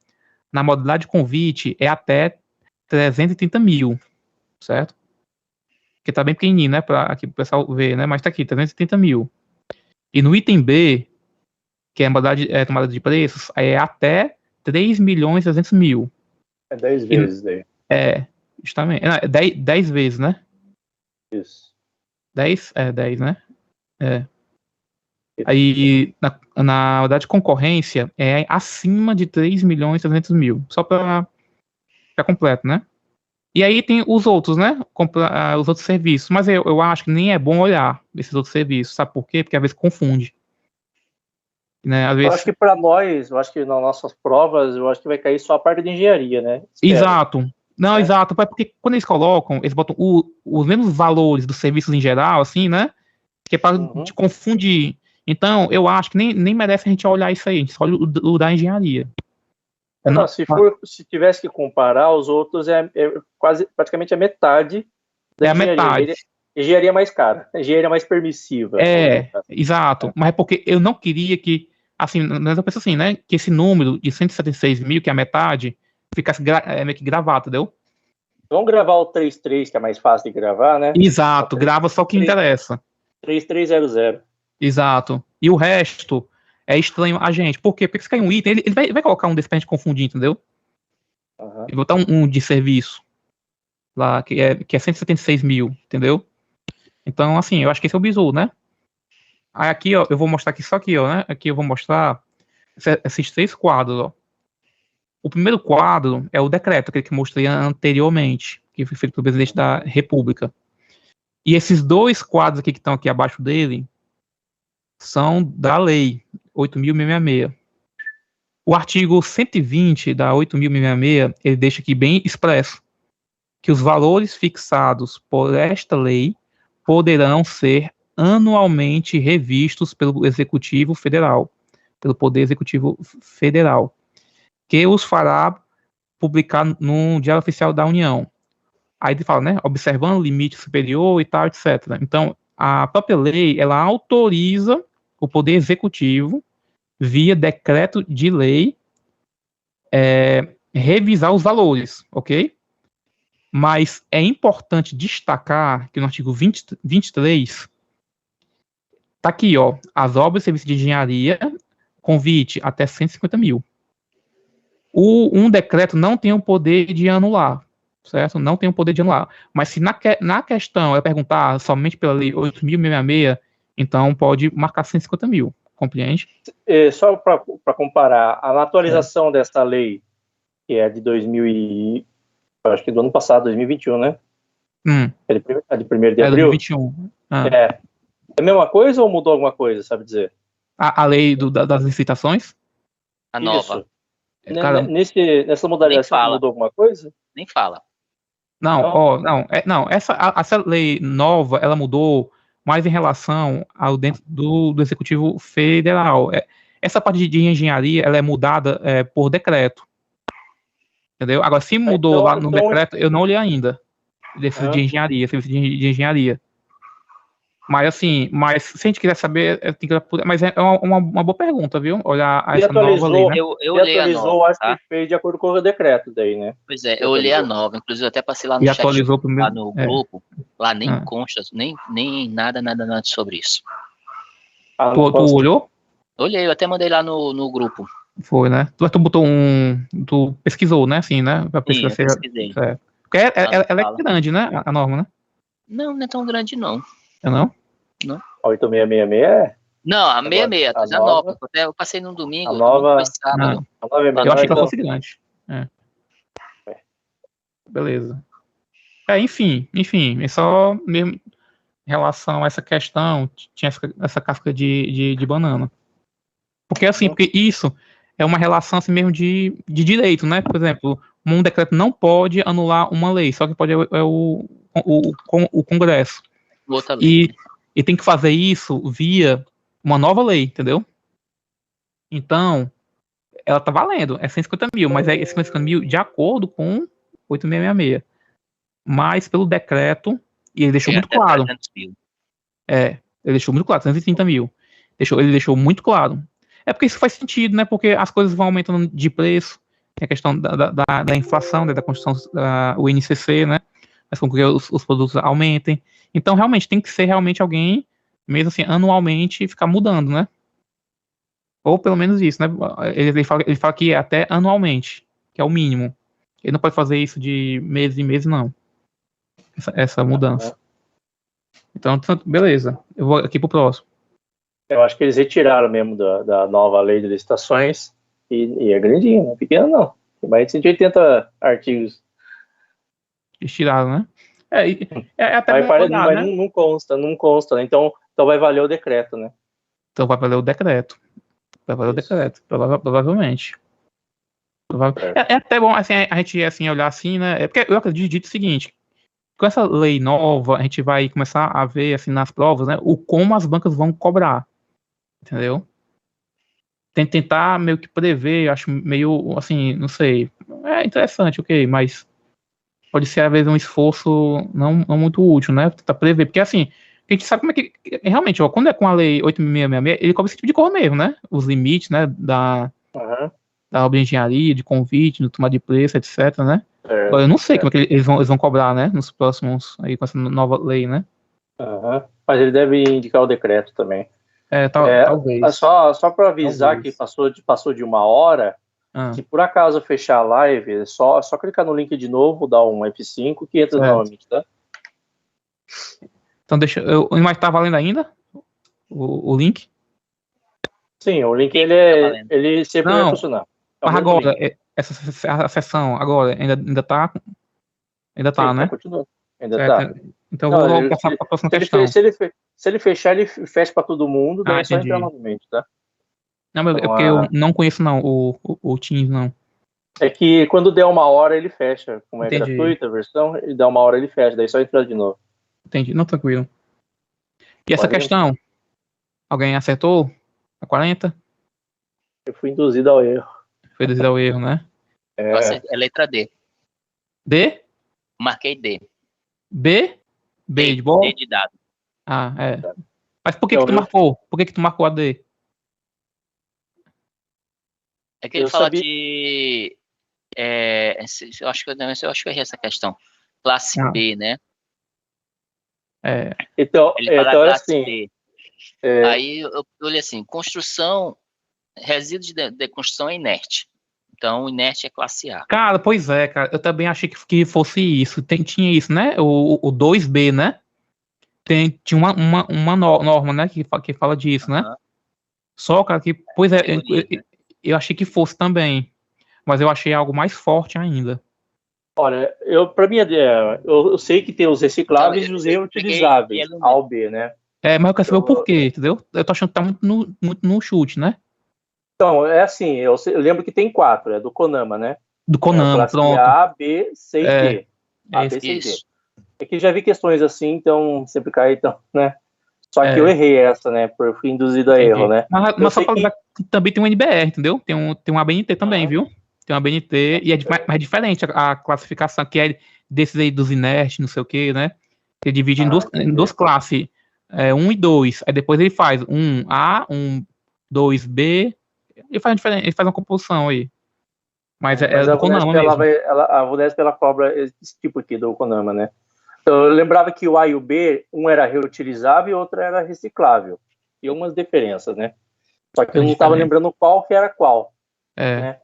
na modalidade de convite, é até 330 mil, certo? Que está bem pequenininho, né, para aqui o pessoal ver, né, mas está aqui, 330 mil. E no item B, que é a modalidade tomada de preços, é até 3.300.000. É 10 vezes daí. Justamente. 10 vezes, né? Isso. 10? 10, né? Aí, na modalidade de concorrência, é acima de 3.300.000. Só para ficar completo, né? E aí tem os outros, né? Os outros serviços. Mas eu acho que nem é bom olhar esses outros serviços. Sabe por quê? Porque às vezes confunde. Né? Às vezes... Eu acho que para nós, eu acho que nas nossas provas, eu acho que vai cair só a parte de engenharia, né? Espero. Exato. Não, exato. Porque quando eles colocam, eles botam os mesmos valores dos serviços em geral, assim, né? Que é para te confundir. Então, eu acho que nem merece a gente olhar isso aí. A gente só olha o da engenharia. Não, se tivesse que comparar, os outros praticamente a metade da engenharia. A metade. Engenharia é mais cara, engenharia é mais permissiva. Exato. Mas é porque eu não queria que, assim, eu penso assim, né, que esse número de 176 mil, que é a metade, ficasse meio que gravado, entendeu? Vamos gravar o 33, que é mais fácil de gravar, né? Exato, grava só o que interessa. 3300. Exato. E o resto é estranho a gente. Por quê? Porque se cair um item, ele vai colocar um desse pra gente confundir, entendeu? Ele botar um de serviço lá, que é 176 mil, entendeu? Então, assim, eu acho que esse é o bizu, né? Aí aqui, ó, eu vou mostrar aqui, só aqui, ó, né? Aqui eu vou mostrar esses 3 quadros, ó. O primeiro quadro é o decreto, aquele que mostrei anteriormente, que foi feito pelo presidente da República. E esses 2 quadros aqui que estão aqui abaixo dele são da lei 8.066. O artigo 120 da 8.066, ele deixa aqui bem expresso que os valores fixados por esta lei poderão ser anualmente revistos pelo Executivo Federal, pelo Poder Executivo Federal, que os fará publicar no Diário Oficial da União. Aí ele fala, né, observando o limite superior e tal, etc. Então, a própria lei, ela autoriza o Poder Executivo, via decreto de lei, revisar os valores, ok? Mas é importante destacar que no artigo 23, tá aqui, ó, as obras de serviço de engenharia, convite até 150 mil. Um decreto não tem o poder de anular, certo? Não tem o poder de anular. Mas se na questão é perguntar somente pela lei 8.066, então pode marcar 150 mil, compreende? Só para comparar, a atualização dessa lei, que é de 2000 acho que do ano passado, 2021, né? É de 1º de abril? 2021. É a mesma coisa ou mudou alguma coisa, sabe dizer? A lei das licitações? A nova. Cara, nessa modalidade mudou alguma coisa? Nem fala. Não, essa lei nova, ela mudou mais em relação ao dentro do Executivo Federal. Essa parte de engenharia, ela é mudada por decreto. Entendeu? Agora, se mudou lá no decreto, eu não olhei ainda. De engenharia, serviço de engenharia. Mas assim, se a gente quiser saber, tem que... mas é uma boa pergunta, viu? Olhar E essa nova lei, né? Eu olhei a nova, acho tá? que fez de acordo com o decreto daí, né? Pois é, eu olhei a nova, inclusive eu até passei lá no E chat, atualizou lá primeiro. no grupo, lá nem consta, nem nada sobre isso. Tu olhou? Olhei, eu até mandei lá no grupo. Foi, né? Tu botou tu pesquisou, né? Assim, né? Pra pesquisar Sim, eu pesquisei. Porque ela é grande, né? A norma, né? Não é tão grande, não. É não? Não. 8666 é? Não, a 66, a a nova. Eu passei no domingo, a nova, foi sábado. A nova é menor, eu achei que ela então. fosse grande. Beleza. Enfim, é só mesmo em relação a essa questão, tinha essa casca de banana. Porque assim, porque isso é uma relação assim mesmo de direito, né? Por exemplo, um decreto não pode anular uma lei, só que pode o Congresso. Outra lei. E tem que fazer isso via uma nova lei, entendeu? Então, ela tá valendo, é 150 mil, mas é 150 mil de acordo com 8666. Mas pelo decreto, e ele deixou muito claro. 300 mil. Ele deixou muito claro, 330 mil. Ele deixou muito claro. É porque isso faz sentido, né? Porque as coisas vão aumentando de preço. Tem a questão da inflação, da construção, o INCC, né? Mas com que os produtos aumentem. Então, realmente, tem que ser realmente alguém, mesmo assim, anualmente, ficar mudando, né? Ou pelo menos isso, né? Ele fala que é até anualmente, que é o mínimo. Ele não pode fazer isso de mês em mês, não. Essa mudança. Então, beleza. Eu vou aqui pro próximo. Eu acho que eles retiraram mesmo da nova lei de licitações e é grandinho, não é pequeno não. Tem mais de 180 artigos. Eles tiraram, né? Até mas bom olhar, mas né? não consta, né? Então vai valer o decreto, né? Então vai valer o decreto. Provavelmente. É até bom assim, a gente assim, olhar assim, né? É porque eu acredito o seguinte: com essa lei nova, a gente vai começar a ver assim, nas provas, né? Como as bancas vão cobrar. Entendeu? Tem que tentar meio que prever, acho meio assim, não sei. É interessante, ok, mas pode ser às vezes um esforço não muito útil, né? Tentar prever, porque assim, a gente sabe como é que realmente, ó, quando é com a lei 8666, ele cobra esse tipo de coisa mesmo, né? Os limites, né, da obra de engenharia, de convite, do tomada de preço, etc, né? Agora, eu não sei como é que eles vão cobrar, né, nos próximos, aí com essa nova lei, né? Mas ele deve indicar o decreto também. Talvez. Só para avisar que passou de 1 hora, se por acaso fechar a live, é só clicar no link de novo, dar um F5 que entra novamente, tá? Então mas tá valendo ainda? O link? Sim, o link ele sempre vai funcionar. Mas agora, a sessão agora ainda tá? Ainda tá, sim, né? Continua. Ainda tá. Então eu vou logo passar para a próxima questão. Se ele fechar, ele fecha para todo mundo, daí é só entrar novamente, tá? Não, mas é porque eu não conheço não o Teams, não. É que quando der 1 hora ele fecha, como é gratuita a versão, ele dá 1 hora ele fecha, daí é só entrar de novo. Entendi, não, tranquilo. E essa questão? Alguém acertou? A 40? Eu fui induzido ao erro. Foi induzido ao erro, né? É letra D. D? Marquei D. B? B de bola? D de dado. Mas por que tu marcou? Por que tu marcou a D? É que ele fala de... eu acho que eu errei essa questão. Classe B, né? Então é assim. B. Aí eu olhei assim, construção, resíduo de construção é inerte. Então, inerte é classe A. Cara, pois é, cara. Eu também achei que fosse isso. Tinha isso, né? O 2B, né? Tinha uma norma, né? Que fala disso, né? Só, cara, que... Pois é, eu achei que fosse também. Mas eu achei algo mais forte ainda. Olha, para mim, eu sei que tem os recicláveis e os reutilizáveis, A ou B, né? Mas eu quero saber o porquê, entendeu? Eu tô achando que tá muito no chute, né? Então, é assim, eu lembro que tem 4, é do CONAMA, né? Do CONAMA, pronto. A, B, C e D. A, B, C e D. É que já vi questões assim, então sempre cai, então, né? Só que eu errei essa, né? Por fui induzido a erro, né? Mas só pra lembrar que também tem um NBR, entendeu? Tem um ABNT também, viu? Tem um ABNT, e mas é diferente a classificação, que é desses aí dos inertes, não sei o que, né? Ele divide em duas classes. 1 e 2. Aí depois ele faz 1A, 2B. Ele faz diferente, ele faz uma composição aí. Mas é do a Vunesp, Konama mesmo. a Vunesp ela cobra esse tipo aqui do Konama, né? Eu lembrava que o A e o B, um era reutilizável e o outro era reciclável. E umas diferenças, né? Só que eu não estava lembrando qual que era qual. Né?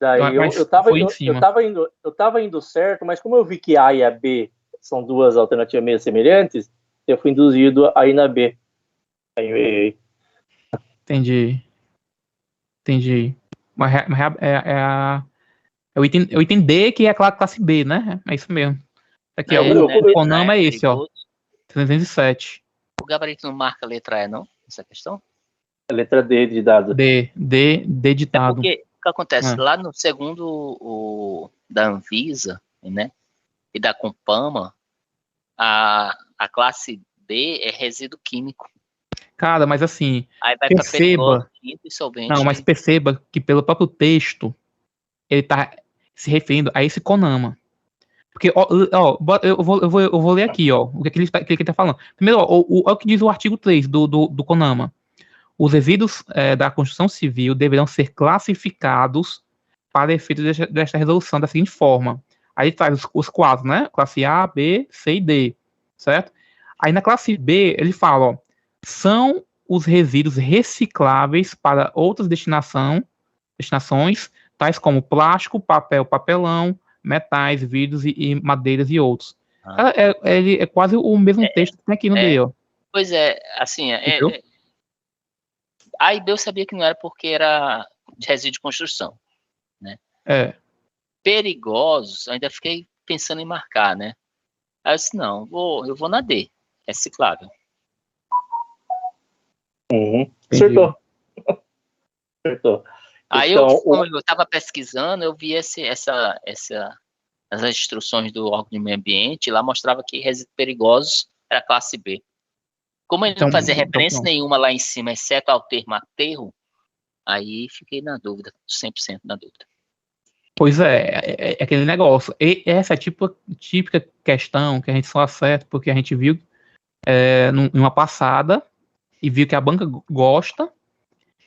Daí eu tava indo certo, mas como eu vi que A e a B são duas alternativas meio semelhantes, eu fui induzido a ir na B. Aí, Entendi. Mas é o item D, que é a classe B, né? É isso mesmo. Aqui, ó, o Konama é esse, ó. 307. O gabarito não marca a letra E, não? Essa questão? A letra D de dado. D de dado. Porque o que acontece? Lá no segundo o da Anvisa, né? E da Compama, a classe D é resíduo químico. Cara, mas assim, aí vai perceba. E solvente. Não, mas perceba que pelo próprio texto ele tá se referindo a esse Konama. Porque, ó, eu vou ler aqui, ó, o que ele tá falando. Primeiro, ó, o que diz o artigo 3 do Konama. Os resíduos da construção civil deverão ser classificados para efeito desta resolução da seguinte forma. Aí traz os quatro, né? Classe A, B, C e D, certo? Aí na classe B, ele fala, ó, são os resíduos recicláveis para outras destinações, tais como plástico, papel, papelão, metais, vidros e madeiras e outros. Cara, é quase o mesmo texto que tem aqui no D, ó. Pois é, assim, A e B eu sabia que não era porque era de resíduo de construção, né? Perigosos, ainda fiquei pensando em marcar, né? Aí eu disse, não, eu vou na D, reciclável. Acertou. Aí então, quando eu estava pesquisando, eu vi essas instruções do órgão de meio ambiente, lá mostrava que resíduos perigosos era classe B. Como ele não fazia referência nenhuma lá em cima, exceto ao termo aterro, aí fiquei na dúvida, 100% na dúvida. Pois é aquele negócio. E essa é a típica questão que a gente só acerta porque a gente viu numa passada e viu que a banca gosta.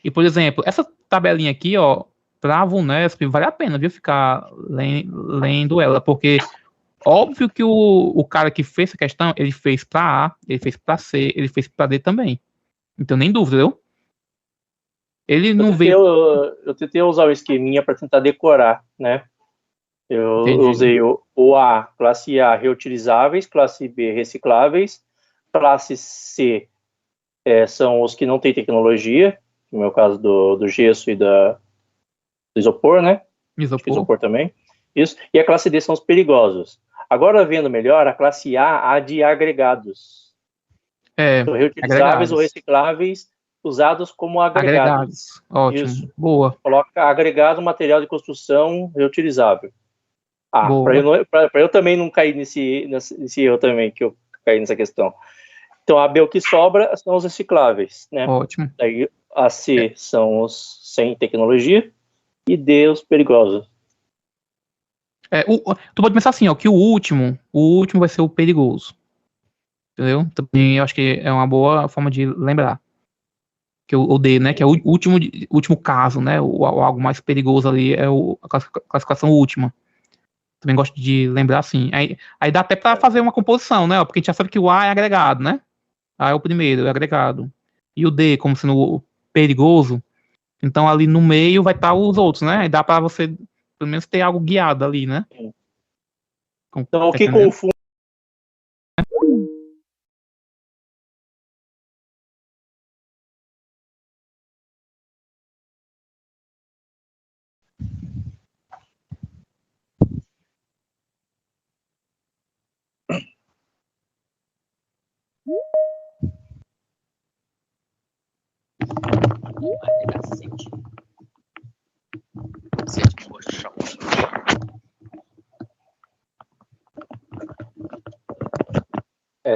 E, por exemplo, essa tabelinha aqui, ó, para a Vunesp, vale a pena, viu, ficar lendo ela, porque óbvio que o cara que fez essa questão, ele fez para A, ele fez para C, ele fez para D também. Então, nem dúvida, viu? Ele não veio... Eu tentei usar o esqueminha para tentar decorar, né? Eu usei o A, classe A, reutilizáveis, classe B, recicláveis, classe C são os que não têm tecnologia, no meu caso do gesso e do isopor, né? Isopor também. Isso. E a classe D são os perigosos. Agora, vendo melhor, a classe A de agregados. São reutilizáveis ou recicláveis usados como agregados. Ótimo. Isso. Boa. Coloca agregado material de construção reutilizável. Para eu também não cair nesse erro também, que eu caí nessa questão. Então, a B, o que sobra são os recicláveis, né? Ótimo. Daí, a C são os sem tecnologia e D, os perigosos. Tu pode pensar assim, ó, que o último vai ser o perigoso. Entendeu? Também eu acho que é uma boa forma de lembrar. Que o D, né, que é o último caso, né, algo mais perigoso ali é a classificação última. Também gosto de lembrar assim. Aí dá até para fazer uma composição, né, porque a gente já sabe que o A é agregado, né? A é o primeiro, é agregado. E o D, como sendo o perigoso, então ali no meio vai estar os outros, né? Aí dá para você, pelo menos, ter algo guiado ali, né? Então, o que confunde...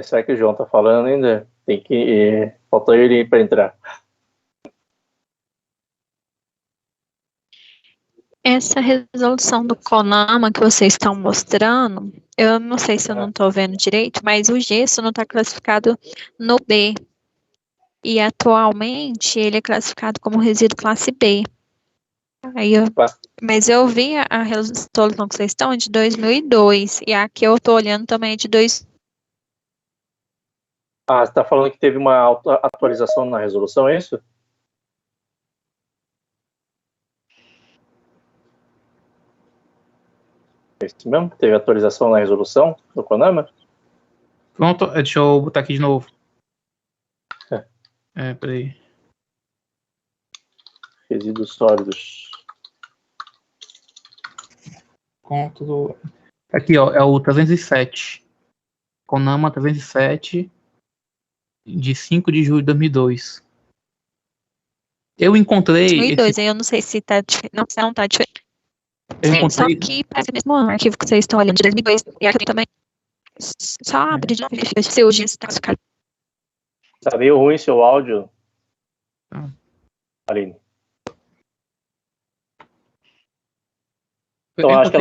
será que o João tá falando ainda? Tem que... faltou ele para entrar. essa resolução do CONAMA que vocês estão mostrando, eu não sei se eu não estou vendo direito, mas o gesso não está classificado no B. E atualmente ele é classificado como resíduo classe B. Mas eu vi a resolução que vocês estão é de 2002, e a que eu estou olhando também é de 2000. Ah, você está falando que teve uma atualização na resolução, é isso? É isso mesmo? Teve atualização na resolução do CONAMA? Pronto, deixa eu botar aqui de novo. Peraí. Resíduos sólidos. Aqui, ó, é o 307. CONAMA 307, de 5 de julho de 2002. Eu encontrei... 2002, aí eu não sei se tá diferente. Não tá diferente. Eu encontrei... Só que parece o mesmo arquivo que vocês estão olhando, de 2002. E aqui também. Só abre de novo, se o gesso está classificado. Tá meio ruim seu áudio, Aline. Então, acho que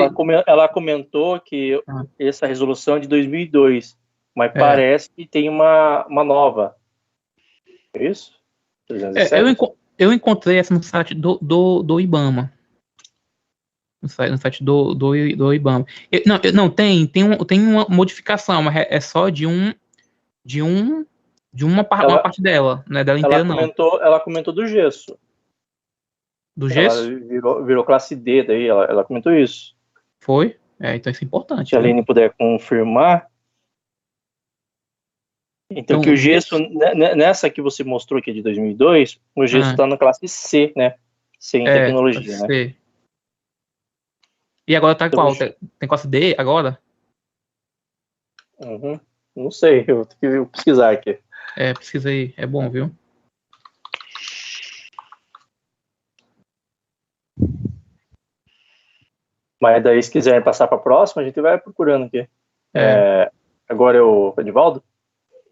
ela comentou que essa resolução é de 2002, mas parece que tem uma nova. É isso? 307? Eu encontrei essa no site do IBAMA. No site do IBAMA. Não, tem uma modificação, mas é só de uma parte dela, não é dela inteira, não. Ela comentou do gesso. Do gesso? Ela virou classe D, daí ela comentou isso. Foi? Então isso é importante. Se a Aline puder confirmar. Então que o gesso, nessa que você mostrou aqui de 2002, o gesso está na classe C, né? C em tecnologia, né? C. E agora tá qual? Tem classe D agora? Não sei, eu tenho que pesquisar aqui. Pesquisa aí, é bom, viu? Mas daí, se quiserem passar para a próxima, a gente vai procurando aqui. Agora é o Edivaldo?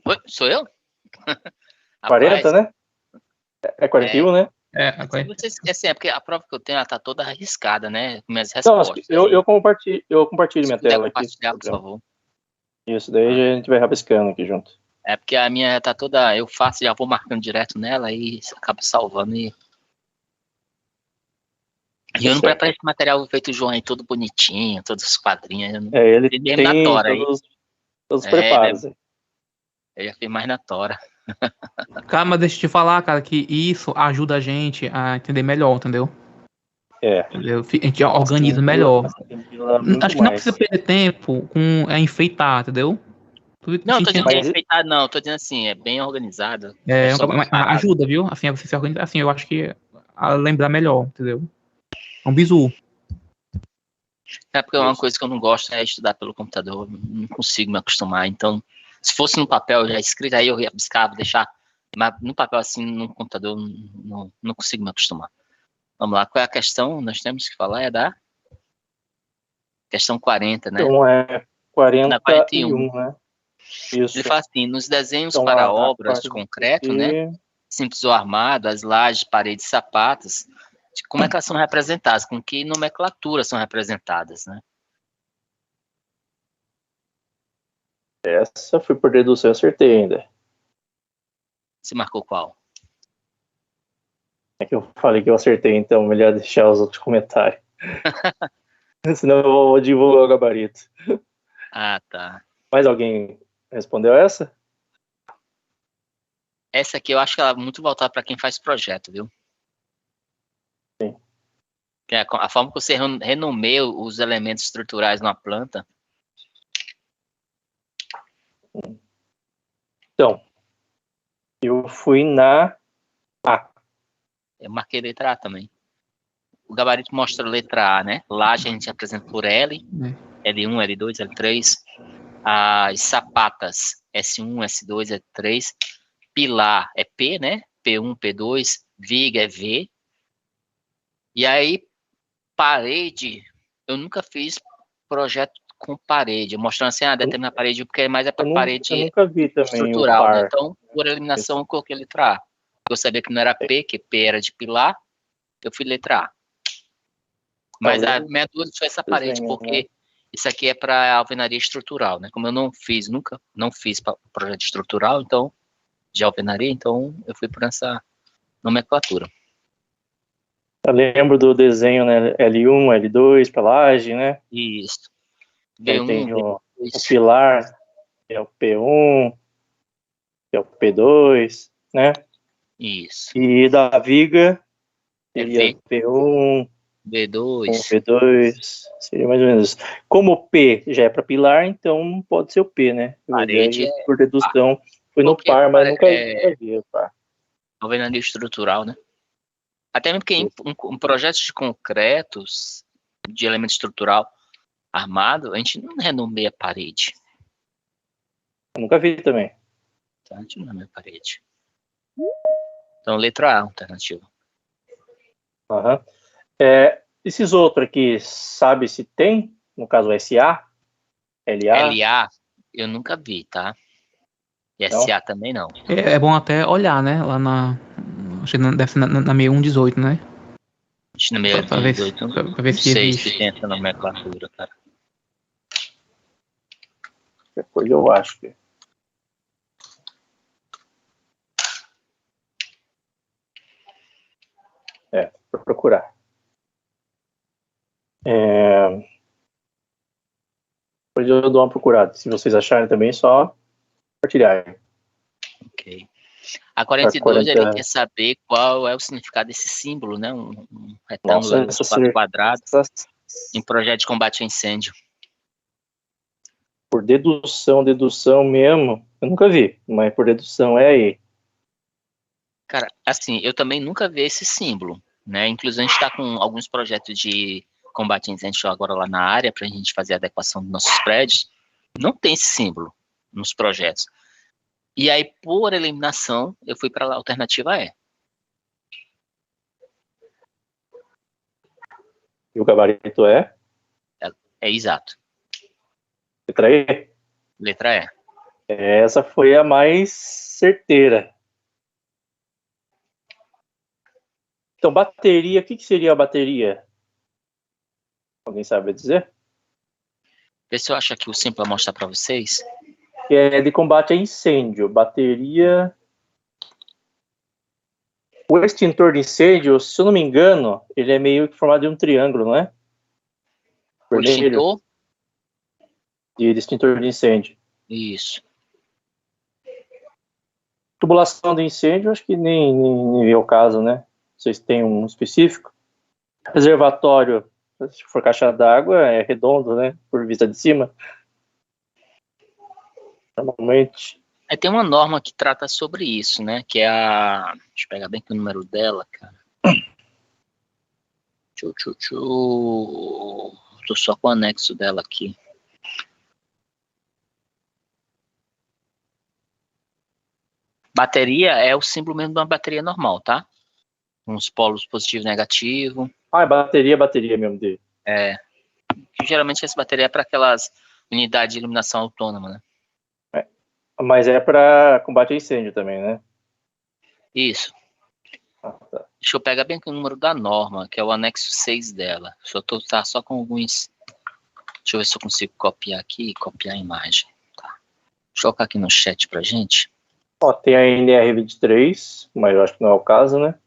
Oi, sou eu? 40, né? É 41, né? Se você esquecer, porque a prova que eu tenho, ela tá toda arriscada, né? Minhas respostas. Não, eu compartilho minha tela aqui. Por favor. Isso, daí a gente vai rabiscando aqui junto. É porque a minha tá toda... Eu faço, já vou marcando direto nela e acabo salvando e eu não preparei esse material feito o João aí, todo bonitinho, todos os quadrinhos. Ele tem na tora, todos os preparos. Eu já fiz mais na tora. Cara, mas deixa eu te falar, cara, que isso ajuda a gente a entender melhor, entendeu? Entendeu? A gente organiza melhor. Acho que não precisa perder tempo com enfeitar, entendeu? Não, tô dizendo enfeitar, não. Tô dizendo assim, é bem organizado. Ajuda, viu? Assim, você se organiza. Assim, eu acho que a lembrar melhor, entendeu? É um bizu. Porque uma coisa que eu não gosto é estudar pelo computador. Não consigo me acostumar. Então, se fosse no papel já escrito, aí eu ia buscar, deixar. Mas no papel, assim, no computador, não consigo me acostumar. Vamos lá, qual é a questão? Nós temos que falar, é da questão 40, né? Então é 41, né? Isso. Ele fala assim, nos desenhos então, para obras de concreto, né? Simples ou armado, as lajes, paredes, sapatos, como é que elas são representadas? Com que nomenclatura são representadas, né? Essa foi por dedução, eu acertei ainda. Você marcou qual? É que eu falei que eu acertei, então melhor deixar os outros comentários. Senão eu vou divulgar o gabarito. Ah, tá. Mais alguém respondeu essa? Essa aqui eu acho que ela é muito voltada para quem faz projeto, viu? Sim. Que é a forma que você renomeia os elementos estruturais numa planta. Então, eu fui na A. Eu marquei letra A também. O gabarito mostra a letra A, né? Laje a gente apresenta por L, L1, L2, L3. As sapatas, S1, S2, S3. Pilar é P, né? P1, P2. Viga é V. E aí, parede, eu nunca fiz projeto com parede, mostrando assim, determinada parede, porque mais é para parede estrutural, né? Então, por eliminação, eu coloquei letra A. Eu sabia que não era P, que P era de pilar, eu fui letra A. Mas a Talvez minha dúvida foi essa parede, desenho, porque isso aqui é para alvenaria estrutural, né? Como eu nunca fiz projeto estrutural, então, de alvenaria, então eu fui por essa nomenclatura. Eu lembro do desenho, né? L1, L2, para laje, né? Isso. Aí tem V1, o V2. pilar, que é o P1, que é o P2, né? Isso. E da viga É seria V, P1, V2. P2, seria mais ou menos isso. Como o P já é para pilar, então pode ser o P, né? Parede é Por dedução, foi no porque par, mas nunca é vi o par. alvenaria estrutural, né? Até mesmo porque em projetos de concretos, de elemento estrutural armado, a gente não renomeia parede. Eu nunca vi também. Tá? A gente não renomeia parede. Então, letra A, alternativa. Aham. Esses outros aqui, sabe se tem? No caso, SA, LA? LA, eu nunca vi, tá? E Não? SA também não. É bom até olhar, né? Lá na. Acho que deve ser na 6118, né? A gente nomeia Pra ver, 18, pra ver não se sei se existe. tem essa nomenclatura, cara. Depois eu acho que. Vou procurar. Depois eu dou uma procurada. Se vocês acharem também, só compartilhar. Ok. A 42, 40. ele quer saber qual é o significado desse símbolo, né? Um retângulo Nossa, ali de 4 quadrados essa, em projeto de combate a incêndio. por dedução mesmo, eu nunca vi, mas por dedução é aí. Cara, assim, eu também nunca vi esse símbolo, né? Inclusive, a gente está com alguns projetos de combate a incêndio agora lá na área para a gente fazer a adequação dos nossos prédios. Não tem esse símbolo nos projetos. E aí, por eliminação, eu fui para a alternativa E. E o gabarito é? É exato. Letra E? Letra E. Essa foi a mais certeira. Então, bateria, o que seria a bateria? Alguém sabe dizer? Vê se eu acho aqui o símbolo para mostrar para vocês. É de combate a incêndio. Bateria. O extintor de incêndio, se eu não me engano, ele é meio que formado de um triângulo, não é? O Vermelho. extintor? De extintor de incêndio. Isso. Tubulação de incêndio, acho que nem é o caso, né? Vocês têm um específico. Reservatório, se for caixa d'água, é redondo, né? Por vista de cima. Normalmente. Aí tem uma norma que trata sobre isso, né? Que é a... Deixa eu pegar bem aqui o número dela, cara. Tô só com o anexo dela aqui. Bateria é o símbolo mesmo de uma bateria normal, tá? Uns polos positivo e negativo. É bateria mesmo dele. Geralmente essa bateria é para aquelas unidades de iluminação autônoma, né? Mas é para combate a incêndio também, né? Isso. Tá. Deixa eu pegar bem aqui o número da norma, que é o anexo 6 dela. Deixa eu tá só com alguns... Deixa eu ver se eu consigo copiar aqui e copiar a imagem. Tá. Deixa eu colocar aqui no chat pra gente. Tem a NR23, mas eu acho que não é o caso, né?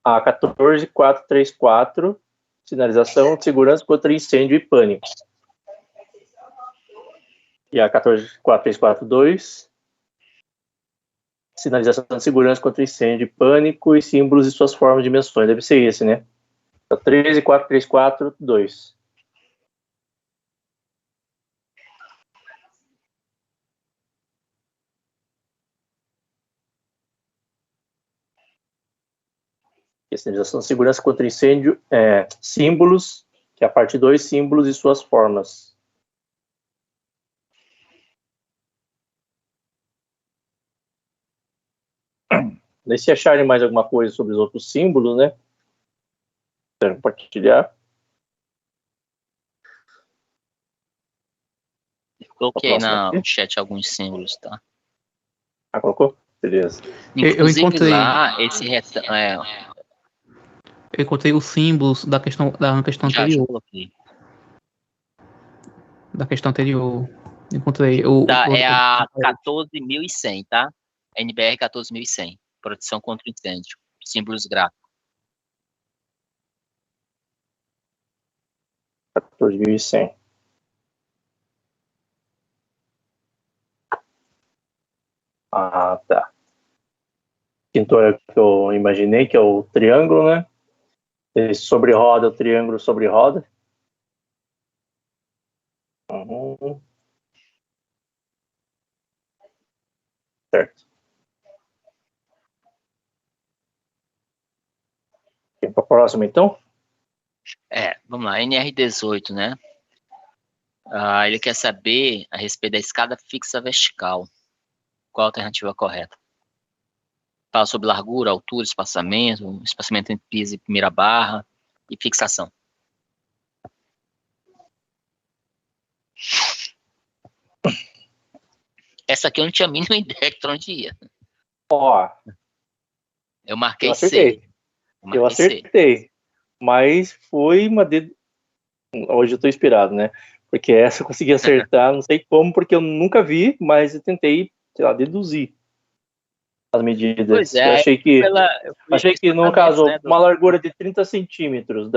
A 14434, sinalização de segurança contra incêndio e pânico. E a 14432, sinalização de segurança contra incêndio e pânico e símbolos e suas formas e dimensões. Deve ser esse, né? 13434-2. Sinalização de segurança contra incêndio, símbolos, que é a parte 2, símbolos e suas formas. Daí, se acharem mais alguma coisa sobre os outros símbolos, né? Quero compartilhar. Coloquei no chat alguns símbolos, tá? Colocou? Beleza. Inclusive encontrei. lá, esse retângulo... Eu encontrei os símbolos da questão Já anterior. coloquei. Da questão anterior. Encontrei Tá, é a 14.100, tá? NBR 14.100. Proteção contra incêndio. Símbolos gráficos. 14.100. Ah, tá. Pintura que eu imaginei, que é o triângulo, né? Sobre roda, o triângulo sobre roda. Uhum. Certo. Vamos para a próxima, então? Vamos lá, NR18, né? Ele quer saber a respeito da escada fixa vertical. Qual a alternativa correta? Fala sobre largura, altura, espaçamento entre piso e primeira barra e fixação. Essa aqui eu não tinha a mínima ideia de onde ia. Ó, Eu marquei eu acertei. C. Eu acertei. Mas foi uma... Hoje eu tô inspirado, né? Porque essa eu consegui acertar, não sei como, porque eu nunca vi, mas eu tentei, sei lá, deduzir as medidas. Pois é, eu achei que, no caso, né, uma largura de 30 centímetros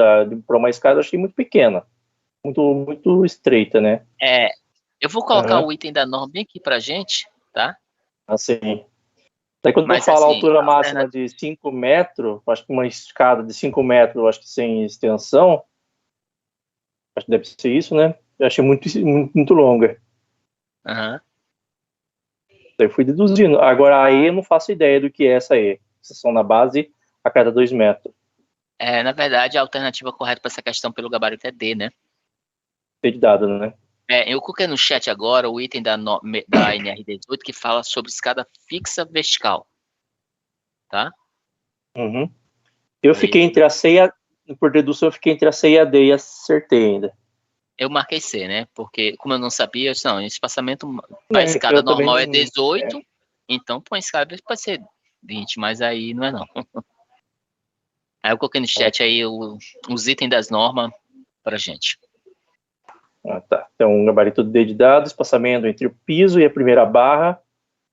para uma escada, eu achei muito pequena. Muito, muito estreita, né? Eu vou colocar o item da norma bem aqui pra gente, tá? Assim. Daí quando Mas, eu falo assim, altura máxima de 5 metros, acho que uma escada de 5 metros, acho que sem extensão, acho que deve ser isso, né? Eu achei muito, muito, muito longa. Uhum. Daí eu fui deduzindo. Agora, a E eu não faço ideia do que é essa E. Seção na base a cada 2 metros. Na verdade, a alternativa correta para essa questão pelo gabarito é D, né? Ter de dado, né? Eu coloquei no chat agora o item da NR18 que fala sobre escada fixa vertical. Tá? Uhum. Eu fiquei entre a C e a... Por dedução, eu fiquei entre a C e a D e acertei ainda. Eu marquei C, né? Porque, como eu não sabia, eu disse, não, esse espaçamento para a escada normal é 18, então para a escada pode ser 20, mas aí não é não. Aí eu coloquei no chat aí os itens das normas pra gente. Ah, tá. Então, um gabarito D de dado, espaçamento entre o piso e a primeira barra,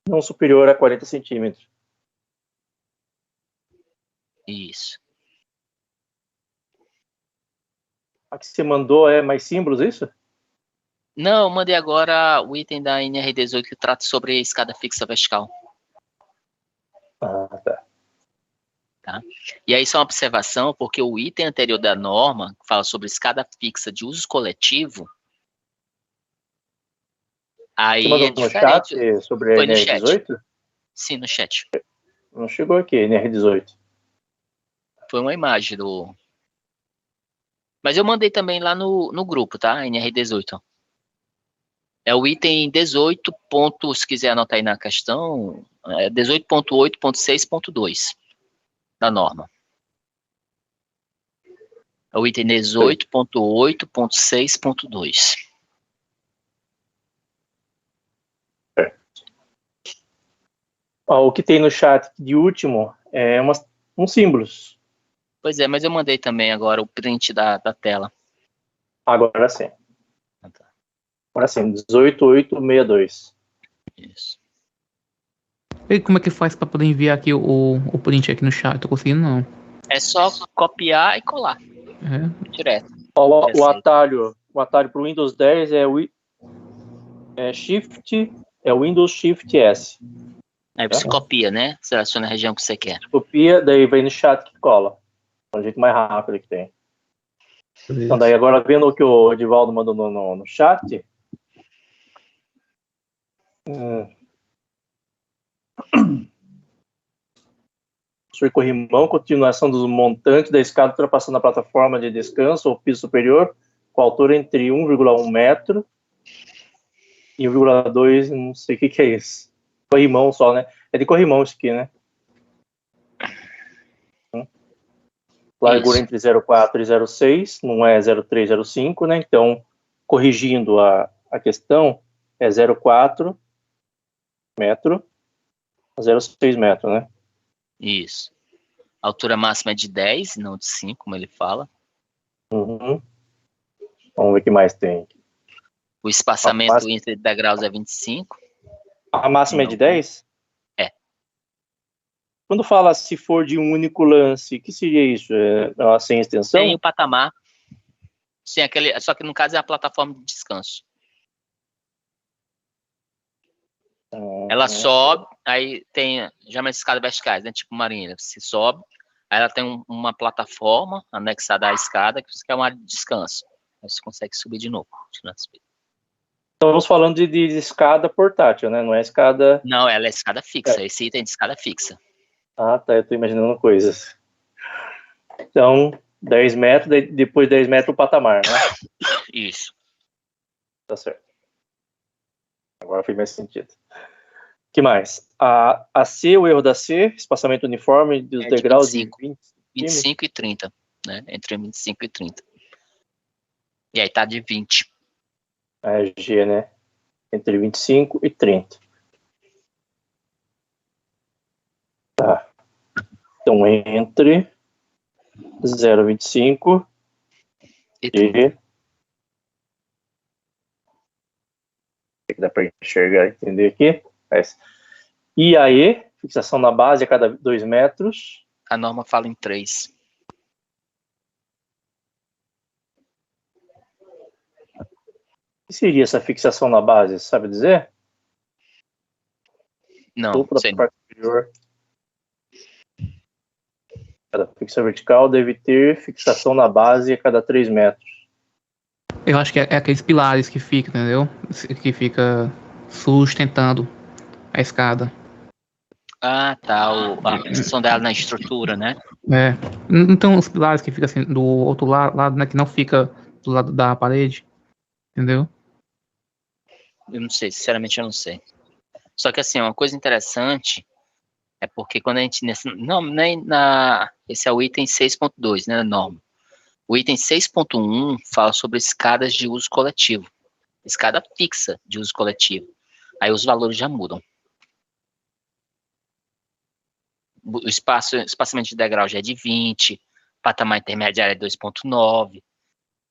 não superior a 40 centímetros. Isso. A que você mandou é mais símbolos, isso? Não, eu mandei agora o item da NR18 que trata sobre escada fixa vertical. Ah, tá. Tá? E aí só uma observação, porque o item anterior da norma, que fala sobre escada fixa de uso coletivo, aí Você mandou é no diferente. chat sobre a Foi no chat. NR18? Sim, no chat. Não chegou aqui, NR18. Foi uma imagem do... Mas eu mandei também lá no grupo, tá? NR18. É o item 18. Se quiser anotar aí na questão, 18.8.6.2 da norma. É o item 18.8.6.2. O que tem no chat de último é uns símbolos. Pois é, mas eu mandei também agora o print da tela. Agora sim. Agora sim, 18.862. Isso. E como é que faz para poder enviar aqui o print aqui no chat? Tô conseguindo não. É só copiar e colar. Direto. O atalho para o Windows 10 é Windows Shift S. Aí você copia, né? Seleciona a região que você quer. Copia, daí vem no chat que cola. É o jeito mais rápido que tem. Então, daí agora vendo o que o Edivaldo mandou no chat. Professor Corrimão, continuação dos montantes da escada ultrapassando a plataforma de descanso ou piso superior, com altura entre 1,1 metro e 1,2, não sei o que é isso. Corrimão só, né? É de corrimão isso aqui, né? Largura entre 0,4 e 0,6, não é 0,3, 0,5, né? Então, corrigindo a questão, é 0,4 metro a 0,6 metro, né? Isso. A altura máxima é de 10, não de 5, como ele fala. Uhum. Vamos ver o que mais tem. O espaçamento entre degraus é 25. A máxima é de 10? É. Quando fala se for de um único lance, o que seria isso? É sem extensão? Tem o patamar. Sim, só que no caso é a plataforma de descanso. Ela sobe, aí tem já umas escadas verticais, né? Tipo marinha. Você sobe, aí ela tem uma plataforma anexada à escada, que é uma descanso. Aí você consegue subir de novo. Estamos falando de escada portátil, né? Não é escada... Não, ela é escada fixa. Esse item é de escada fixa. Ah, tá. Eu tô imaginando coisas. Então, 10 metros, depois 10 metros o patamar, né? Isso. Tá certo. Agora fez mais sentido. O que mais? A C, o erro da C, espaçamento uniforme dos degraus de 25 e 30, né? Entre 25 e 30. E aí tá de 20. É G, né? Entre 25 e 30. Tá. Então, entre 0,25 e 30. e... que dá para enxergar, entender aqui. E aí, fixação na base a cada 2 metros. A norma fala em 3. O que seria essa fixação na base, sabe dizer? Não, Topo da sei. parte superior. Cada fixação vertical deve ter fixação na base a cada 3 metros. Eu acho que é aqueles pilares que fica, entendeu? Que fica sustentando a escada. Ah, tá. A fixação dela na estrutura, né? É. Então os pilares que ficam assim do outro lado, né? Que não fica do lado da parede. Entendeu? Eu não sei, sinceramente eu não sei. Só que assim, uma coisa interessante é porque quando a gente... Não, nem na... Esse é o item 6.2, né? Norma. O item 6.1 fala sobre escadas de uso coletivo. Escada fixa de uso coletivo. Aí os valores já mudam. O espaçamento de degrau já é de 20, patamar intermediário é 2.9,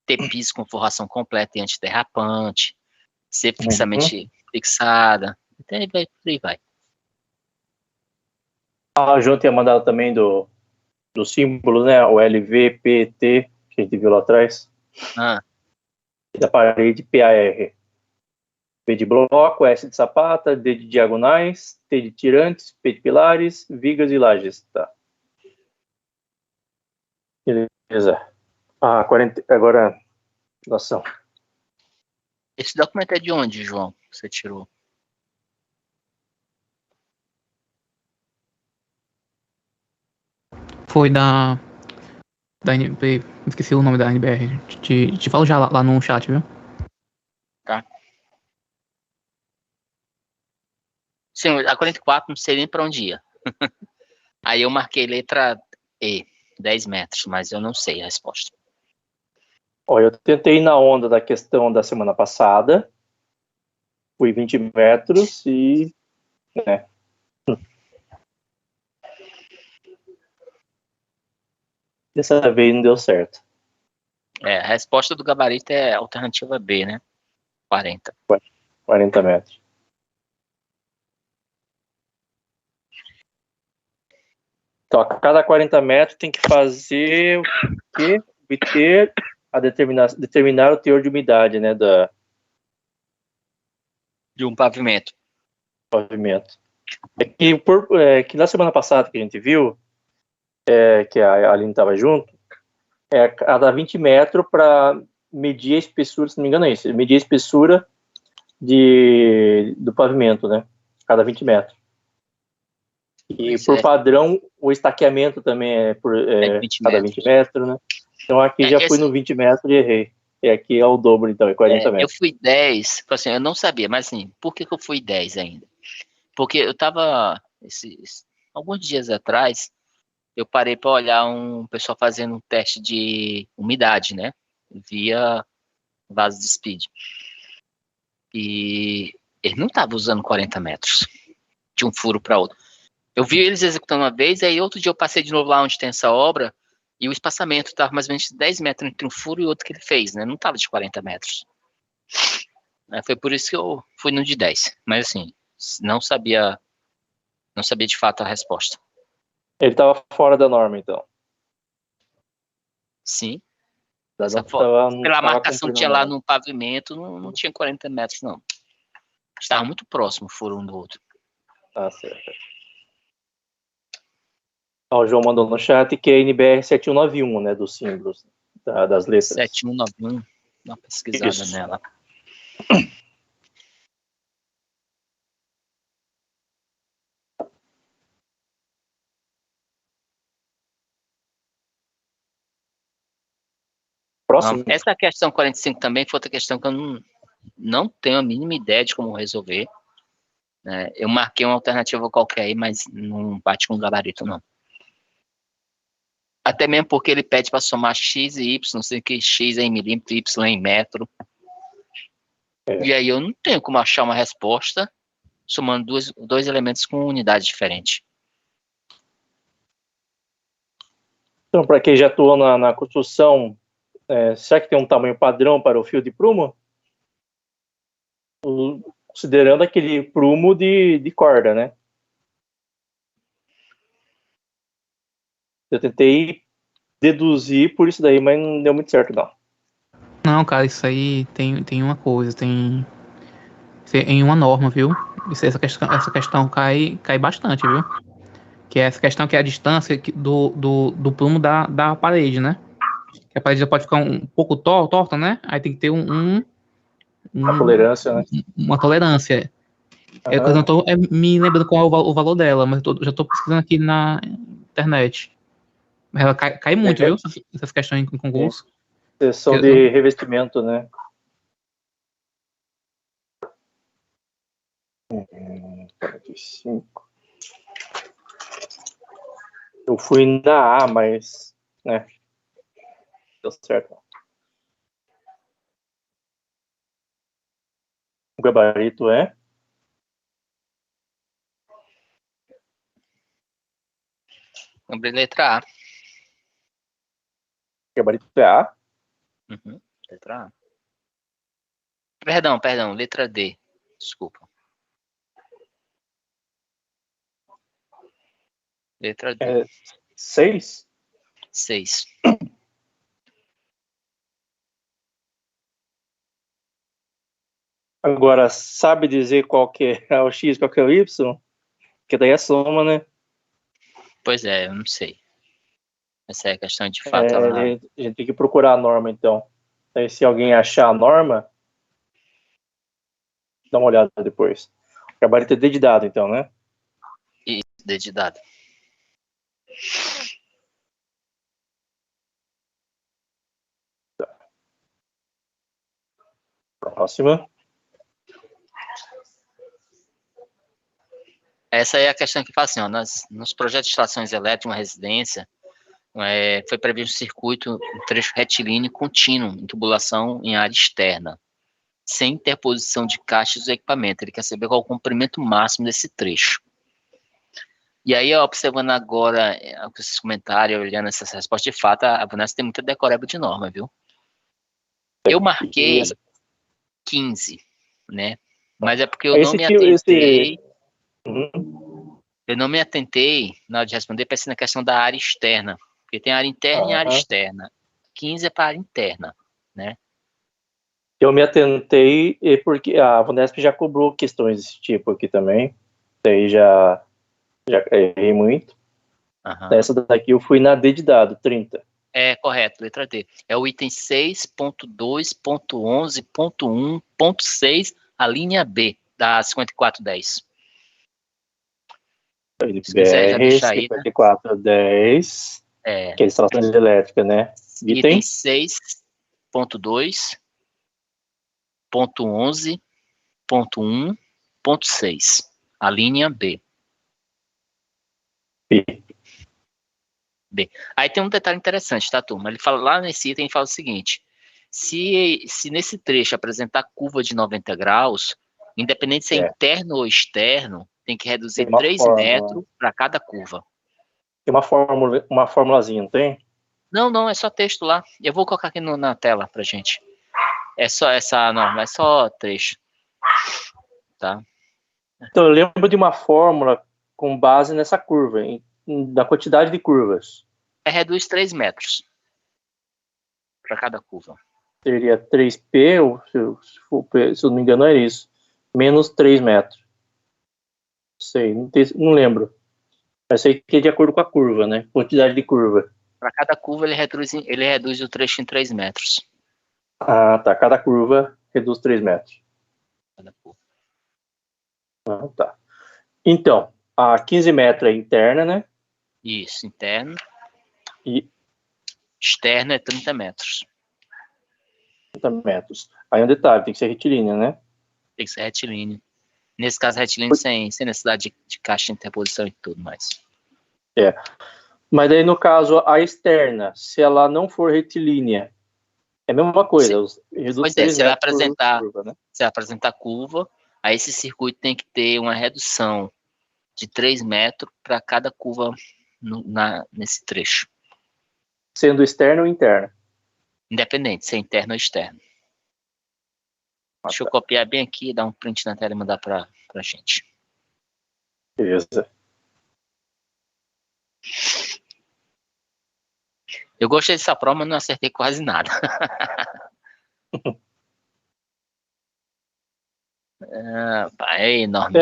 ter piso com forração completa e antiderrapante, ser fixamente fixada, até por aí vai. A João tinha mandado também do símbolo, né? O LVPT, que a gente viu lá atrás. Da parede PAR. P de bloco, S de sapata, D de diagonais, T de tirantes, P de pilares, vigas e lajes. Tá. Beleza. 40, agora, noção. Esse documento é de onde, João? Você tirou? Foi da NB, esqueci o nome da NBR. Te falo já lá no chat, viu? Tá. Sim, a 44 não sei nem para onde ia. Aí eu marquei letra E, 10 metros, mas eu não sei a resposta. Ó, eu tentei na onda da questão da semana passada, fui 20 metros e... né. Dessa vez não deu certo. A resposta do gabarito é a alternativa B, né? 40. 40 metros. Então, a cada 40 metros tem que fazer o quê? Obter determinar o teor de umidade, né, De um pavimento. pavimento. Que na semana passada que a gente viu, que a Aline estava junto, a cada 20 metros para medir a espessura, se não me engano é isso, medir a espessura do pavimento, né? Cada 20 metros. E por padrão, o estaqueamento também é por 20 cada 20 metros, né? Então aqui já fui no 20 metros e errei. E aqui é o dobro, então, é 40 metros. Eu fui 10, assim, eu não sabia, mas assim, por que eu fui 10 ainda? Porque eu tava, alguns dias atrás, eu parei para olhar um pessoal fazendo um teste de umidade, né? Via vaso de speed. E ele não estava usando 40 metros de um furo para outro. Eu vi eles executando uma vez, aí outro dia eu passei de novo lá onde tem essa obra, e o espaçamento estava mais ou menos 10 metros entre um furo e outro que ele fez, né? Não estava de 40 metros. Foi por isso que eu fui no de 10. Mas assim, não sabia de fato a resposta. Ele estava fora da norma, então. Sim. Pela marcação que tinha lá no pavimento, não tinha 40 metros, não. Estava muito próximo o furo um do outro. Tá certo. O João mandou no chat que é NBR 7191, né? Dos símbolos, das letras. 7191. Dá uma pesquisada Isso. nela. Próximo. Essa questão 45 também foi outra questão que eu não tenho a mínima ideia de como resolver. Eu marquei uma alternativa qualquer aí, mas não bate com o gabarito, não. Até mesmo porque ele pede para somar x e y, não sei o que, x é em milímetro, y é em metro. E aí eu não tenho como achar uma resposta somando dois elementos com unidade diferente. Então, para quem já atuou na construção, será que tem um tamanho padrão para o fio de prumo? Considerando aquele prumo de corda, né? Eu tentei deduzir por isso daí, mas não deu muito certo, não. Não, cara, isso aí tem uma coisa, tem em uma norma, viu? Essa questão cai bastante, viu? Que é essa questão que é a distância do prumo da parede, né? Que a parede já pode ficar um pouco torta, né? Aí tem que ter A tolerância, né? uma tolerância. Eu não tô me lembrando qual é o valor dela, mas já tô pesquisando aqui na internet. Mas ela cai muito, viu? Essas questões em concurso. Seção de revestimento, né? 45. Eu fui na A, mas, né? Deu certo. O gabarito é? Lembrei letra A. O gabarito é A? Uhum, letra A. Perdão, letra D. Desculpa. Letra D. 6? 6. Agora, sabe dizer qual que é o X, qual que é o Y? Porque daí é soma, né? Pois é, eu não sei. Essa é a questão de fato. A gente tem que procurar a norma, então. Aí, se alguém achar a norma, dá uma olhada depois. O gabarito é D de dado, então, né? Isso, D de dado. Próxima. Essa é a questão que fala assim, ó, nos projetos de instalações elétricas, uma residência, foi previsto um circuito, um trecho retilíneo contínuo, em tubulação em área externa, sem interposição de caixas do equipamento. Ele quer saber qual é o comprimento máximo desse trecho. E aí, observando agora esses comentários, olhando essas respostas, de fato, a Vunesp tem muita decoreba de norma, viu? Eu marquei 15, né? Mas é porque eu não me atentei. Eu não me atentei na hora de responder, pensando na questão da área externa. Porque tem área interna e área externa. 15 é para a área interna, né? Eu me atentei porque a Vunesp já cobrou questões desse tipo aqui também. Daí já errei muito. Essa daqui eu fui na D de dado, 30. É, correto, letra D. É o item 6.2.11.1.6, a linha B, da 5410. BR 5410, que é instalações elétricas, né? Item 6.2.11.1.6, a linha B. B. Aí tem um detalhe interessante, tá, turma? Ele fala lá nesse item, ele fala o seguinte: se nesse trecho apresentar curva de 90 graus, independente se é interno ou externo, tem que reduzir Tem uma 3 fórmula. metros para cada curva. Tem uma formulazinha, não tem? Não, é só texto lá. Eu vou colocar aqui na tela pra gente. É só essa, não, é só trecho. Tá? Então, eu lembro de uma fórmula com base nessa curva, da quantidade de curvas. Reduz 3 metros para cada curva. Seria 3P, ou se eu não me engano, é isso. Menos 3 metros. Sei, não lembro. Eu sei que é de acordo com a curva, né? Quantidade de curva. Para cada curva, ele reduz o trecho em 3 metros. Ah, tá. Cada curva reduz 3 metros. Cada curva. Ah, tá. Então, a 15 metros é interna, né? Isso, interno. E Externo é 30 metros. 30 metros. Aí um detalhe, tem que ser retilínea, né? Tem que ser retilíneo. Nesse caso, retilíneo sem necessidade de caixa de interposição e tudo mais. É. Mas daí, no caso, a externa, se ela não for retilínea, é a mesma coisa. Reduz Pois 3 você vai metros apresentar, por curva, né? você vai apresentar a curva, aí esse circuito tem que ter uma redução de 3 metros para cada curva nesse trecho. Sendo externa ou interna? Independente, se é interno ou externo. Deixa eu copiar bem aqui, dar um print na tela e mandar para a gente. Beleza. Eu gostei dessa prova, mas não acertei quase nada. É enorme.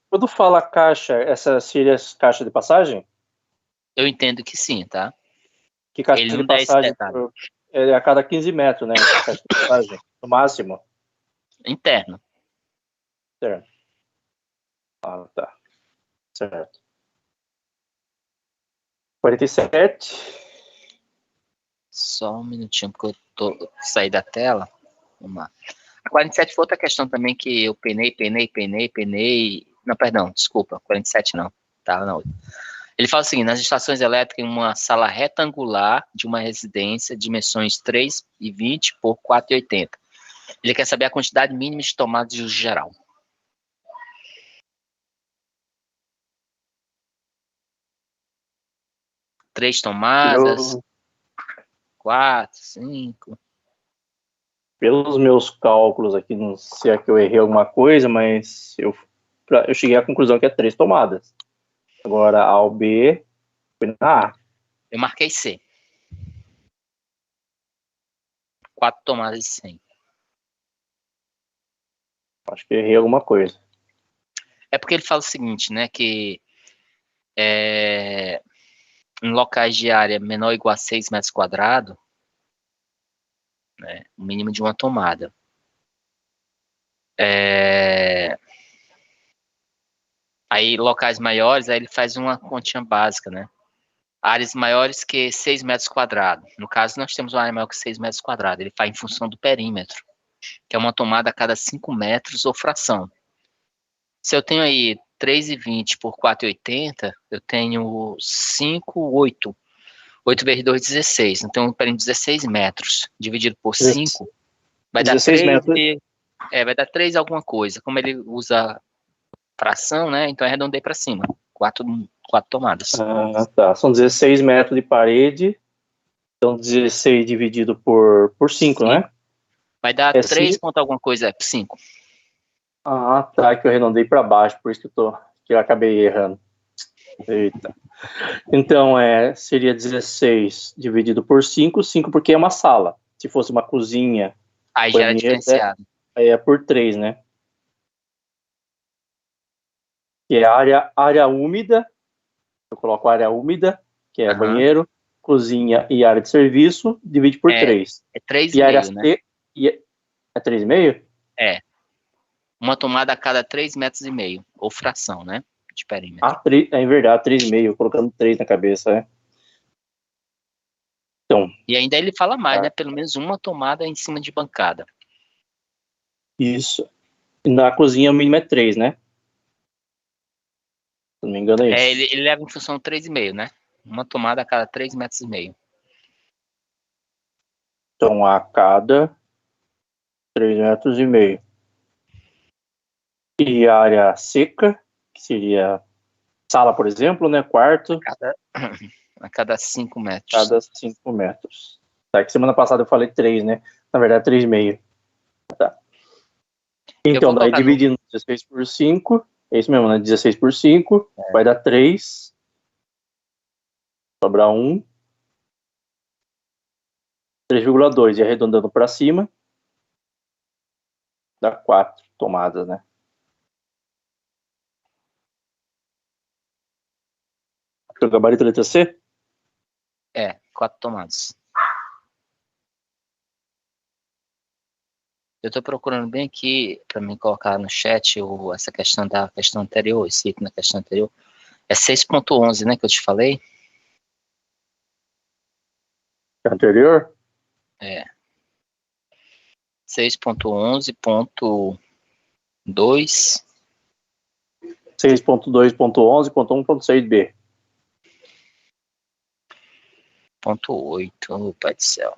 Quando fala caixa, essa seria caixa de passagem? Eu entendo que sim, tá? Que caixa Ele de não dá esse passagem detalhe. é a cada 15 metros, né? Caixa de passagem, no máximo. Interno. Certo. Ah, tá. Certo. 47. Só um minutinho, porque eu saí da tela. Vamos lá. A 47 foi outra questão também que eu penei. Não, perdão, desculpa. 47 não. Tá, não. Ele fala o seguinte: nas instalações elétricas, em uma sala retangular de uma residência, dimensões 3,20 por 4,80. Ele quer saber a quantidade mínima de tomadas de uso geral. Três tomadas, 4, 5. Pelos meus cálculos aqui, não sei se é que eu errei alguma coisa, mas eu cheguei à conclusão que é 3 tomadas. Agora, A ou B, foi na A. Eu marquei C. 4 tomadas de 100. Acho que eu errei alguma coisa. É porque ele fala o seguinte, né, que em locais de área menor ou igual a 6 metros quadrados, né, o mínimo de uma tomada. Aí, locais maiores, aí ele faz uma continha básica, né? Áreas maiores que 6 metros quadrados. No caso, nós temos uma área maior que 6 metros quadrados. Ele faz em função do perímetro, que é uma tomada a cada 5 metros ou fração. Se eu tenho aí 3,20 por 4,80, eu tenho 8. 8 vezes 2, 16. Então, eu tenho 16 metros. Dividido por 5, vai dar 3 metros. vai dar 3 alguma coisa. Como ele usa fração, né? Então, eu arredondei para cima. 4 tomadas. Ah, tá. São 16 metros de parede. Então, 16 dividido por 5, né? Vai dar 3 ponto alguma coisa, 5. Ah, tá. Que eu arredondei para baixo, por isso que eu acabei errando. Eita. Então, seria 16 dividido por 5. 5 porque é uma sala. Se fosse uma cozinha, aí já era diferenciado. Aí é por 3, né? Que é área úmida. Eu coloco área úmida, que é banheiro, cozinha e área de serviço, divide por 3. É 3,5, né? É 3,5? É. Uma tomada a cada 3,5 metros, ou fração, né? De perímetro. É verdade, 3,5, colocando 3 na cabeça, né? Então. E ainda ele fala mais, né? Pelo menos uma tomada em cima de bancada. Isso. Na cozinha o mínimo é 3, né? Se não me engano é isso. Ele leva em função 3,5, né? Uma tomada a cada 3,5 metros. Então, a cada 3,5 metros. E área seca? que seria sala, por exemplo, né? Quarto. A cada 5 metros. Cada 5 metros. Tá, que semana passada eu falei 3, né? Na verdade, 3,5. Tá. Então, daí dividindo 16 por 5, é isso mesmo, né? 16 por 5, vai dar 3. Sobra 1. 3,2. E arredondando para cima, dá 4 tomadas, né? O gabarito letra C? 4 tomadas. Eu estou procurando bem aqui para me colocar no chat essa questão da questão anterior, esse item na questão anterior. É 6.11, né, que eu te falei? Anterior? 6.11.2. 6.2.11.1.6b. Ponto 8, pai do céu.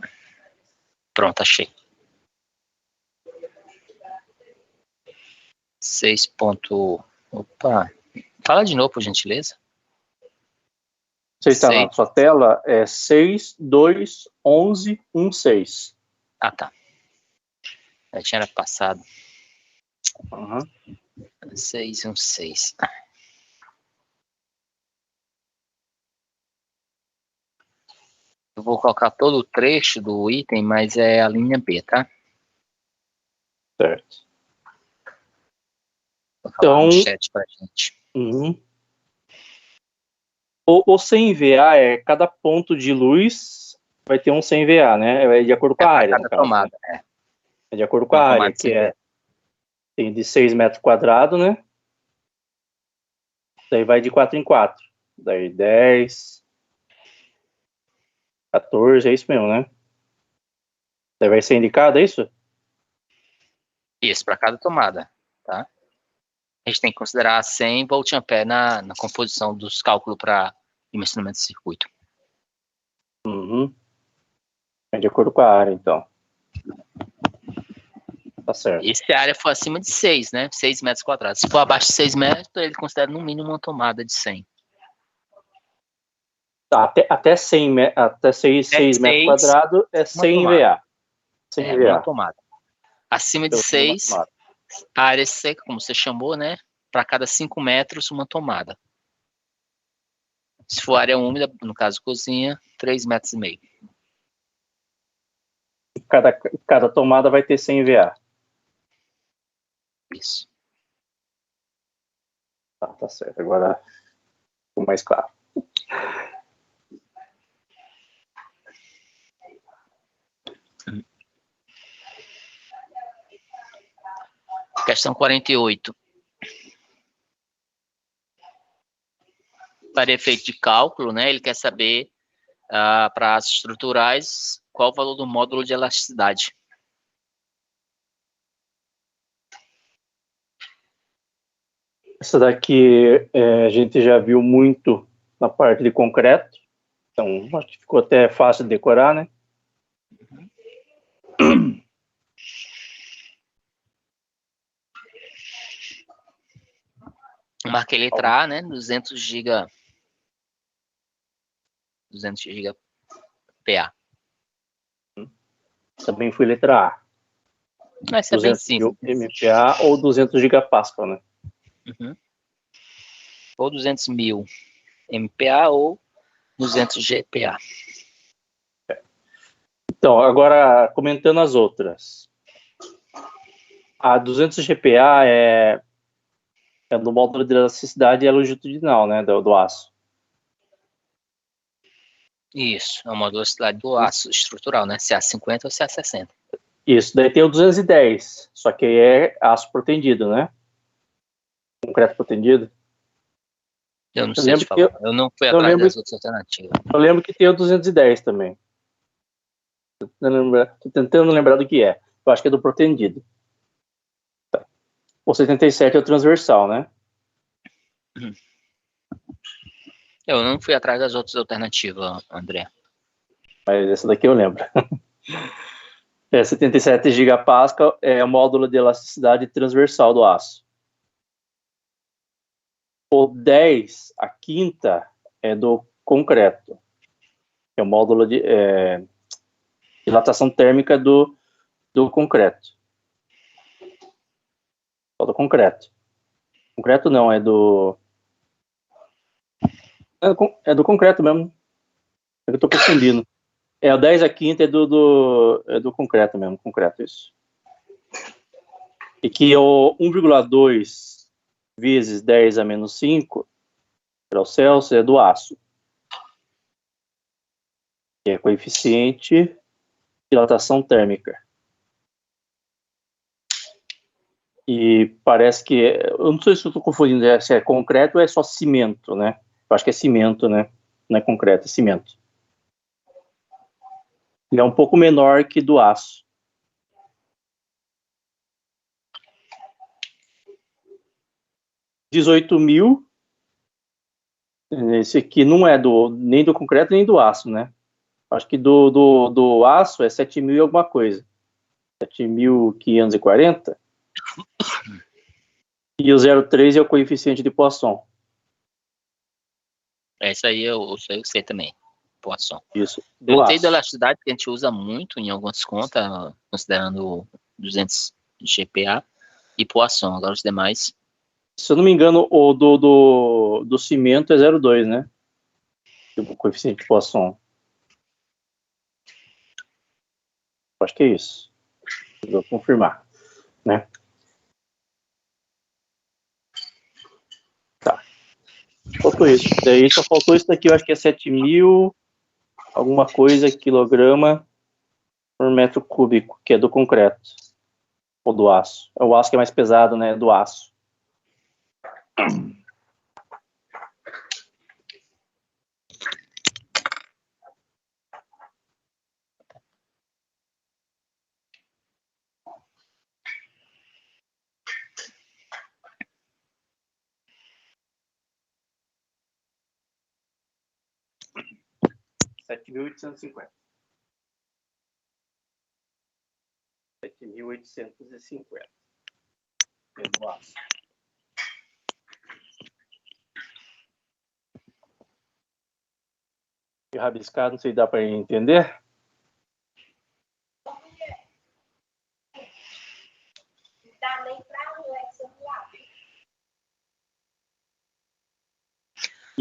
Pronto, achei. 6. Opa. Fala de novo, por gentileza. Você está na sua tela, é 6.2.11.1.6. Ah, tá. Já tinha passado. 6.1.6. Eu vou colocar todo o trecho do item, mas é a linha B, tá? Certo. Vou falar no chat pra gente. O 100 VA é cada ponto de luz vai ter um 100 VA, né? É de acordo com a área. Cada tomada, né? É de acordo com a área, que tem de 6 metros quadrados, né? Daí vai de 4 em 4. Daí 10, 14, é isso mesmo, né? Daí vai ser indicado, é isso? Isso, para cada tomada, tá? A gente tem que considerar 100 volt-ampere na composição dos cálculos para dimensionamento de circuito. É de acordo com a área, então. Tá certo. E se a área for acima de 6, né? 6 metros quadrados. Se for abaixo de 6 metros, ele considera no mínimo uma tomada de 100. Tá, até 100 até 6 metros quadrados é 100 VA. 100 VA. Uma tomada. Acima de 6, a área seca, como você chamou, né? Para cada 5 metros, uma tomada. Se for área úmida, no caso cozinha, 3,5 metros. Cada tomada vai ter 100 VA. Isso. Tá certo. Agora ficou mais claro. Questão 48. Para efeito de cálculo, né, ele quer saber, para as estruturais, qual o valor do módulo de elasticidade. Essa daqui a gente já viu muito na parte de concreto. Então, acho que ficou até fácil de decorar, né? Marquei letra A, né? 200 GB PA. Também fui letra A. Mas é bem simples. MPa ou 200 gigapascal, né? Ou 200.000 MPa ou 200 GPa. Então, agora comentando as outras. A 200 GPa é do módulo de elasticidade e é longitudinal, né? Do aço. Isso, é uma velocidade do aço estrutural, né? CA50 ou CA60. Isso, daí tem o 210, só que aí é aço protendido, né? Concreto protendido. Eu não sei te falar, eu não fui atrás das outras alternativas. Eu lembro que tem o 210 também. Tô tentando lembrar do que é. Eu acho que é do protendido. Tá. O 77 é o transversal, né? Eu não fui atrás das outras alternativas, André. Mas essa daqui eu lembro. 77 gigapascal é o módulo de elasticidade transversal do aço. O 10, a quinta, é do concreto. É o módulo de dilatação térmica do concreto. Só do concreto. Concreto não, é do concreto mesmo. É que eu tô confundindo. O 10 a quinta é do concreto mesmo, concreto, isso. E que o 1,2 vezes 10 a menos 5 graus Celsius é do aço. Que é coeficiente de dilatação térmica. E parece que, eu não sei se eu estou confundindo se é concreto ou é só cimento, né? Eu acho que é cimento, né? Não é concreto, é cimento. Ele é um pouco menor que do aço. $18.000. Esse aqui não é nem do concreto nem do aço, né? Acho que do aço é 7.000 e alguma coisa. 7.540. E o 0,3 é o coeficiente de Poisson. Essa aí eu sei também. Poisson. Isso. Eu sei da elasticidade que a gente usa muito em algumas contas, considerando 200 GPa e Poisson. Agora os demais. Se eu não me engano, o do cimento é 0,2, né? O coeficiente de Poisson. Acho que é isso. Vou confirmar, né? Tá. Faltou isso. Daí só faltou isso daqui, eu acho que é 7.000 alguma coisa quilograma por metro cúbico, que é do concreto. Ou do aço. É o aço que é mais pesado, né? Do aço. $7.850. 7.850. É do aço. E rabiscado, não sei se dá para entender.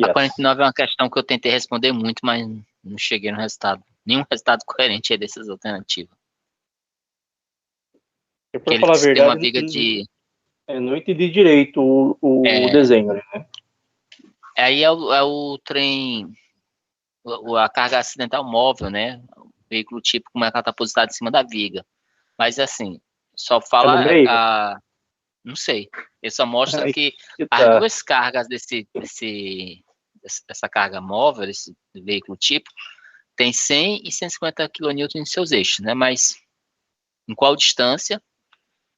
A 49 é uma questão que eu tentei responder muito, mas não cheguei no resultado. Nenhum resultado coerente é dessas alternativas. Para falar a verdade, tem uma viga de... não entendi direito o desenho, né? Aí é o trem, a carga acidental móvel, né? O veículo tipo como é que ela está posicionada em cima da viga. Mas assim, só fala... não sei. Ele só mostra que as duas cargas dessa carga móvel, desse veículo tipo, tem 100 e 150 kN em seus eixos, né? Mas em qual distância?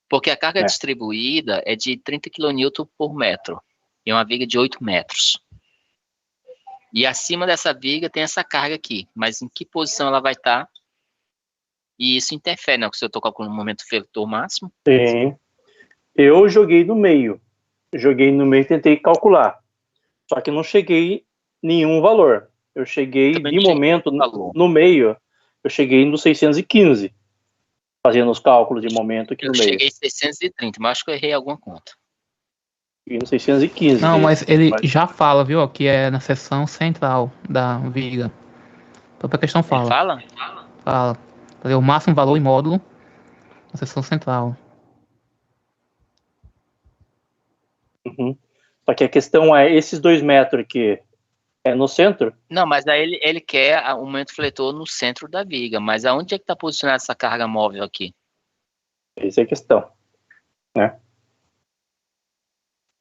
Porque a carga distribuída é de 30 kN por metro. E é uma viga de 8 metros. E acima dessa viga tem essa carga aqui. Mas em que posição ela vai estar? E isso interfere, né? Se eu estou calculando o momento fletor máximo. Sim. Eu joguei no meio. E tentei calcular. Só que não cheguei nenhum valor. Eu cheguei, de momento, no meio, eu cheguei no 615. Fazendo os cálculos de momento aqui no meio. Eu cheguei em 630, mas acho que eu errei alguma conta. E no 615. Não, mas ele já fala, viu, que é na seção central da viga. A própria questão fala. Ele fala? Fala. O máximo valor em módulo na seção central. Uhum. Só que a questão é, esses 2 metros aqui, é no centro? Não, mas aí ele quer o momento fletor no centro da viga. Mas aonde é que está posicionada essa carga móvel aqui? Essa é a questão, né?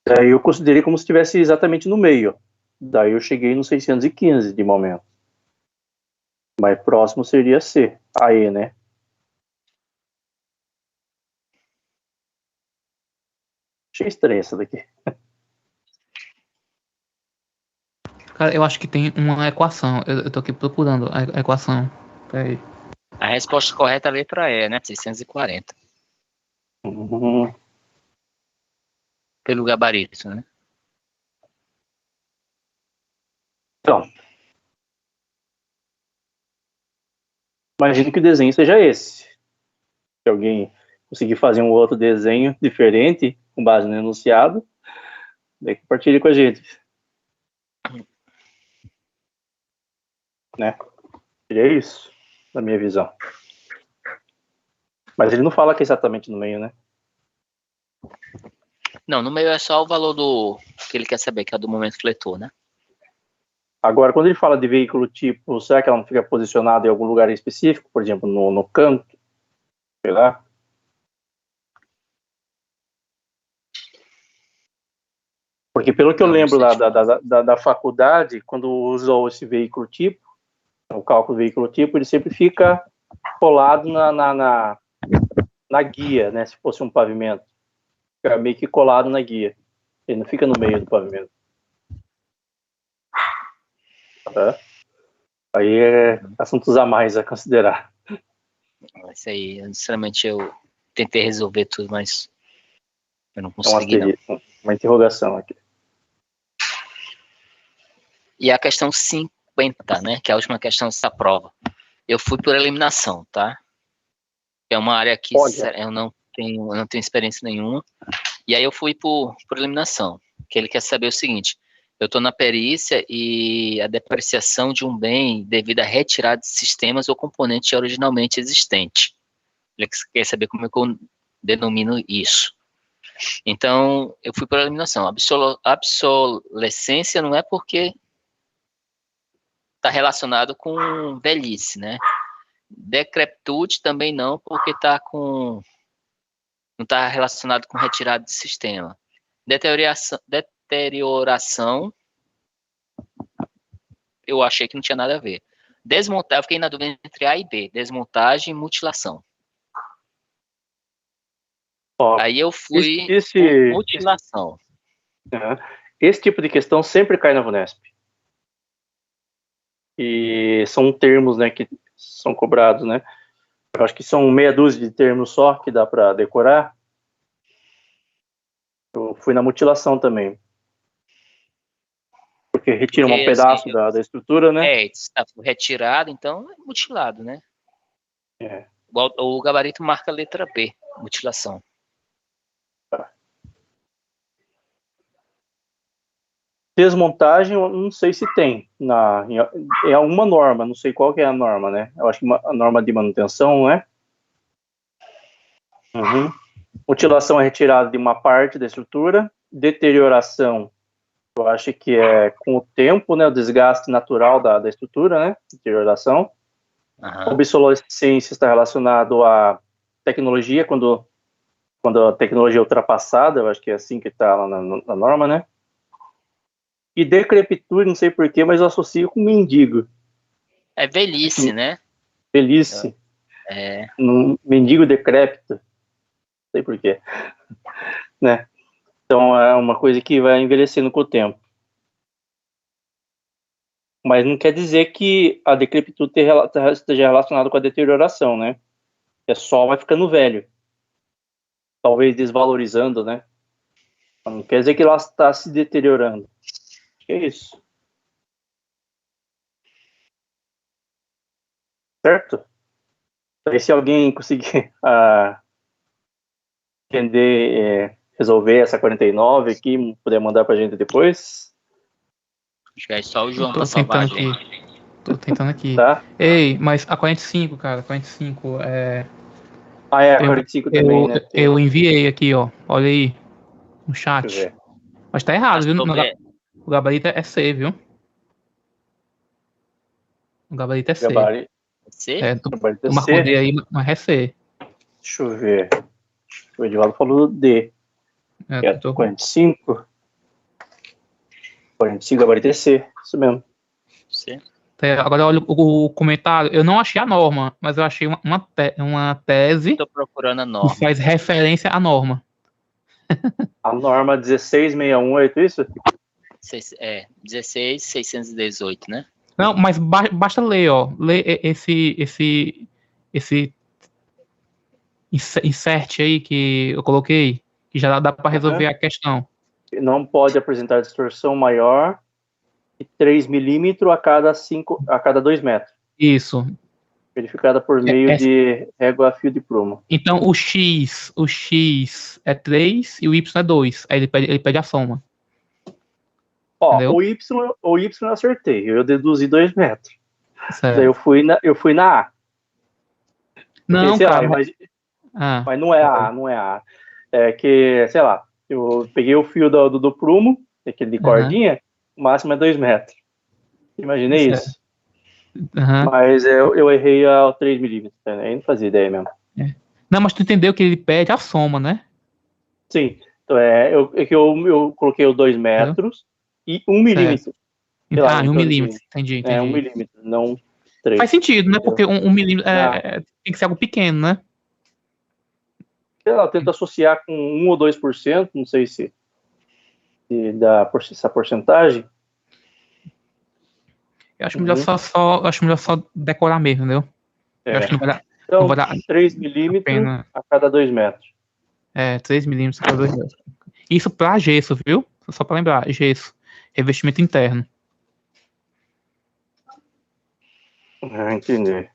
Daí eu considerei como se estivesse exatamente no meio. Daí eu cheguei no 615 de momento. Mais próximo seria C. Aí, né? Achei estranho essa daqui. Cara, eu acho que tem uma equação. Eu tô aqui procurando a equação. Peraí. A resposta correta é a letra E, né? 640. Uhum. Pelo gabarito, né? Imagino que o desenho seja esse. Se alguém conseguir fazer um outro desenho diferente, com base no enunciado, daí compartilhe com a gente. Né? Seria isso, na minha visão. Mas ele não fala que é exatamente no meio, né? Não, no meio é só o valor do que ele quer saber, que é do momento fletor, né? Agora, quando ele fala de veículo tipo, será que ela não fica posicionada em algum lugar específico? Por exemplo, no canto? Sei lá. Porque pelo que eu lembro lá da faculdade, quando usou esse veículo tipo, o cálculo do veículo tipo, ele sempre fica colado na guia, né? Se fosse um pavimento. Fica meio que colado na guia. Ele não fica no meio do pavimento. Tá? Aí é assuntos a mais a considerar. Isso aí, sinceramente, eu tentei resolver tudo, mas eu não É consegui, não. uma interrogação aqui. E a questão 50, né, que é a última questão dessa prova. Eu fui por eliminação, tá? É uma área que eu não tenho experiência nenhuma. E aí eu fui por eliminação, que ele quer saber o seguinte: eu estou na perícia e a depreciação de um bem devido à retirada de sistemas ou componente originalmente existente. Ele quer saber como é que eu denomino isso. Então, eu fui por eliminação. Obsolescência não é porque está relacionado com velhice, né? Decrepitude também não, porque não está relacionado com retirada de sistema. Deterioração, eu achei que não tinha nada a ver. Desmontar, eu fiquei na dúvida entre A e B. Desmontagem e mutilação. Aí eu fui por mutilação. Esse tipo de questão sempre cai na VUNESP. E são termos, né, que são cobrados, né? Eu acho que são meia dúzia de termos só que dá para decorar. Eu fui na mutilação também. Porque retira um pedaço da estrutura, né? Está retirado, então é mutilado, né? É. O gabarito marca a letra B, mutilação. Desmontagem, eu não sei se tem em alguma norma, não sei qual que é a norma, né? Eu acho que a norma de manutenção, não é? Uhum. Mutilação é retirada de uma parte da estrutura. Deterioração, eu acho que é com o tempo, né? O desgaste natural da estrutura, né? Deterioração. Uhum. Obsolescência está relacionado à tecnologia, quando a tecnologia é ultrapassada, eu acho que é assim que está lá na norma, né? E decrepitude, não sei porquê, mas eu associo com mendigo. É velhice, né? Velhice. É. Mendigo decrépito. Não sei porquê. Né? Então é uma coisa que vai envelhecendo com o tempo. Mas não quer dizer que a decrepitude esteja relacionada com a deterioração, né? É só vai ficando velho. Talvez desvalorizando, né? Não quer dizer que ela está se deteriorando. Acho que é isso. Certo? Aí se alguém conseguir entender, resolver essa 49 aqui, puder mandar pra gente depois. Acho que é só o João Tô pra salvar a tentando gente. aqui. Tô tentando aqui. Tá? Ei, mas a 45, cara, 45 é... Ah, é, a 45 também, né? Eu enviei aqui, ó. Olha aí, no chat. Deixa eu ver. Mas tá errado, viu? Sobre... O gabarito é C, viu? O gabarito é C. Gabarito. C? Tu marcou D aí, mas é C. Deixa eu ver. O Edivaldo falou D. É 45. 45 gabarito é C. Isso mesmo. C. Agora olha o comentário. Eu não achei a norma, mas eu achei uma tese. Estou procurando a norma. Que faz referência à norma. A norma 16.618, isso? 16.618, né? Não, mas basta ler, ó. Ler esse insert aí que eu coloquei, que já dá para resolver a questão. Não pode apresentar distorção maior de 3 milímetros a cada 2 metros. Isso. Verificada por meio de régua a fio de prumo. Então o X é 3 e o Y é 2. Aí ele pede a soma. Ó, Entendeu? o Y eu acertei. Eu deduzi 2 metros. Certo. Daí eu fui na A. Não, Porque, sei cara. lá, mas não é A, não é A. É que, sei lá, eu peguei o fio do prumo, aquele de cordinha, o máximo é 2 metros. Imaginei Certo. isso. Uhum. Mas eu errei ao 3 milímetros, né? Aí não fazia ideia mesmo. Não, mas tu entendeu que ele pede a soma, né? Sim. Então, eu coloquei os 2 metros e 1 milímetro. Sei lá, 1 milímetro. Entendi. 1 milímetro, não 3. Faz sentido, né? Porque 1 milímetro tem que ser algo pequeno, né? Sei lá, eu tento associar com 1 ou 2%, não sei se dá essa porcentagem. Eu acho melhor só decorar mesmo, entendeu? Eu acho que então, não vai dar 3 milímetros a cada 2 metros. 3 milímetros a cada 2 metros. Isso pra gesso, viu? Só pra lembrar, gesso. Revestimento interno. Entendi.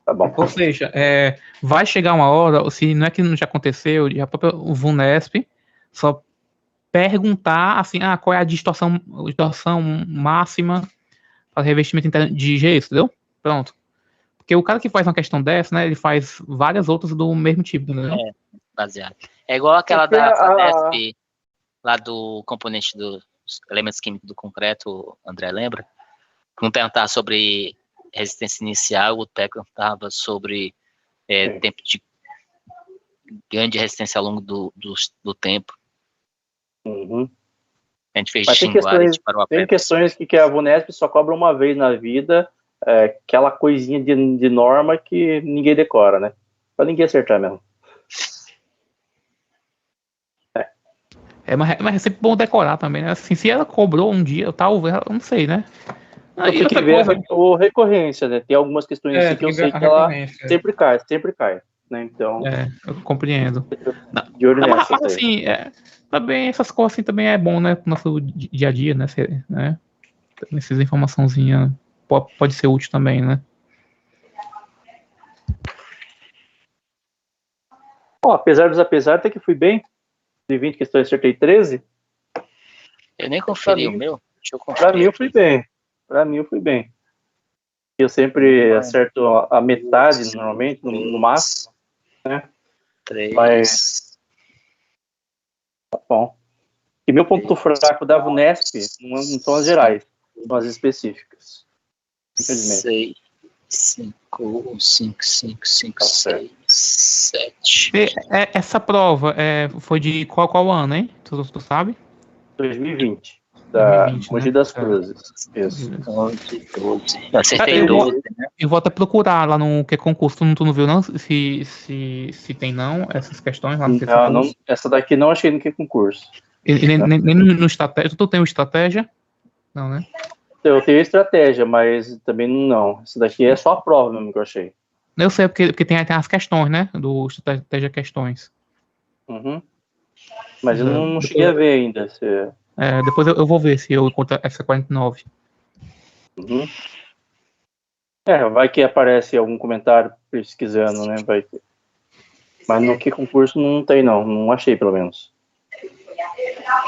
Tá bom. Ou seja, vai chegar uma hora, se não é que não já aconteceu, já o VUNESP só perguntar assim, qual é a distorção máxima para revestimento interno de gesso, entendeu? Pronto. Porque o cara que faz uma questão dessa, né, ele faz várias outras do mesmo tipo, né? Baseado. É igual aquela da FADESP, lá do componente dos elementos químicos do concreto, André lembra? Não perguntar sobre resistência inicial, o técnico perguntava sobre tempo de ganho de resistência ao longo do tempo. Uhum. A gente fez Mas tem questões que a VUNESP só cobra uma vez na vida, aquela coisinha de norma que ninguém decora, né? Pra ninguém acertar mesmo. Mas é sempre bom decorar também, né? Assim, se ela cobrou um dia, talvez, eu não sei, né? Tem que ver a recorrência, né? Tem algumas questões assim que eu sei que ela sempre cai, né? Então... eu compreendo. De olho nessa. Mas assim, também essas coisas assim também é bom, né? Pro nosso dia a dia, né? Essas informaçãozinhas pode ser útil também, né? Apesar dos apesar, até que fui bem. De 20 questões, acertei 13. Eu nem conferi o meu. Deixa eu conferir. Pra mim, eu fui bem. Eu sempre acerto a metade, normalmente, no máximo. Né? 3. Mas... Tá bom. E meu ponto fraco da VUNESP não são as gerais, são as específicas. 6, 5, 6, 7. Essa prova foi de qual ano, hein? Tu sabe? 2020. Da Mogi das Cruzes. Isso. 12. Eu acertei 12, né? Eu vou até procurar lá no que concurso. Tu não viu, não? Se tem, não, essas questões lá no que concurso. Não, essa daqui não achei no que concurso. Nem no estratégia. Tu tem o estratégia? Não, né? Eu tenho estratégia, mas também não. Essa daqui é só a prova mesmo que eu achei. Eu sei, porque tem as questões, né? Do estratégia questões. Uhum. Mas eu não cheguei a ver ainda. Depois eu vou ver se eu encontro essa 49. Uhum. Vai que aparece algum comentário pesquisando, né? Vai ter. Mas no que concurso não tem, não. Não achei, pelo menos.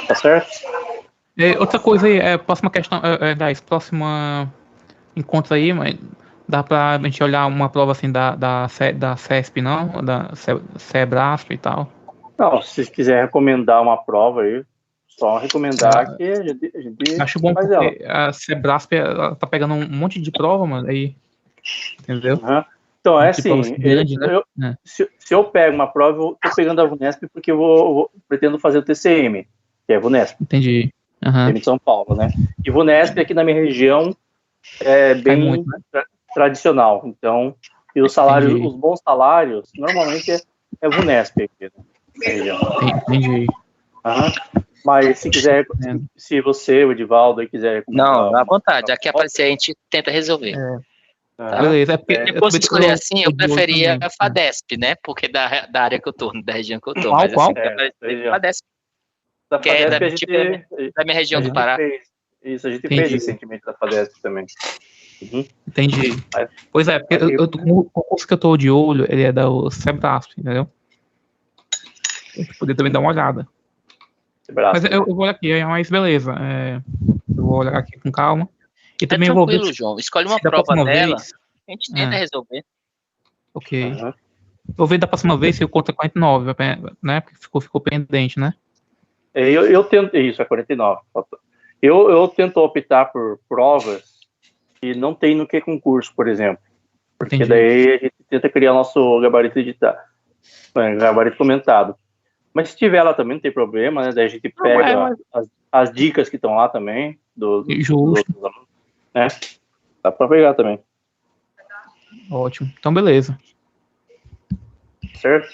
Tá certo? Outra coisa aí, próxima questão, próxima encontro aí, mas dá pra gente olhar uma prova assim da CESP, não? Da CEBRASP e tal. Não, se quiser recomendar uma prova aí, só recomendar que a gente acho bom faz porque ela. a CEBRASP tá pegando um monte de prova, mano, aí, entendeu? Uhum. Então, assim, grande, né? Se eu pego uma prova, eu tô pegando a VUNESP porque eu pretendo fazer o TCM, que é a VUNESP. Entendi. Uhum. De São Paulo, né? E VUNESP aqui na minha região é bem muito, né? Tradicional. Então, e os bons salários, normalmente é VUNESP aqui, né? Na região. Entendi. Uhum. Mas se quiser, se você, o Edivaldo, quiser... Não, à vontade. Aqui aparecer, a gente tenta resolver. Tá? Beleza. Se fosse escolher assim, eu preferia a FADESP, né? Porque da área que eu tô, da região que eu tô. Mas qual? assim, FADESP. Da Que é FADESP a tipo gente, da minha região a do gente Pará. fez a gente Entendi. fez recentemente da FADESP também. Uhum. Entendi. Mas- Pois é, porque o concurso que eu tô de olho, ele é da Sebrasp, entendeu? Eu poder também dar uma olhada. Braço, Mas eu vou olhar aqui, mas beleza. Eu vou olhar aqui com calma. E É também eu vou ver tranquilo, João. Escolhe uma se da prova próxima dela, vez. a gente tenta resolver. Ok. Uhum. Vou ver da próxima vez se eu conto 49, né? Porque ficou pendente, né? Eu tento. Isso, é 49. Eu tento optar por provas que não tem no que concurso, por exemplo. Porque Entendi. daí a gente tenta criar nosso gabarito gabarito comentado. Mas se tiver lá também, não tem problema, né? Daí a gente pega as dicas que estão lá também, dos Justo. outros alunos, né? Dá pra pegar também, Ótimo. Então, beleza. certo?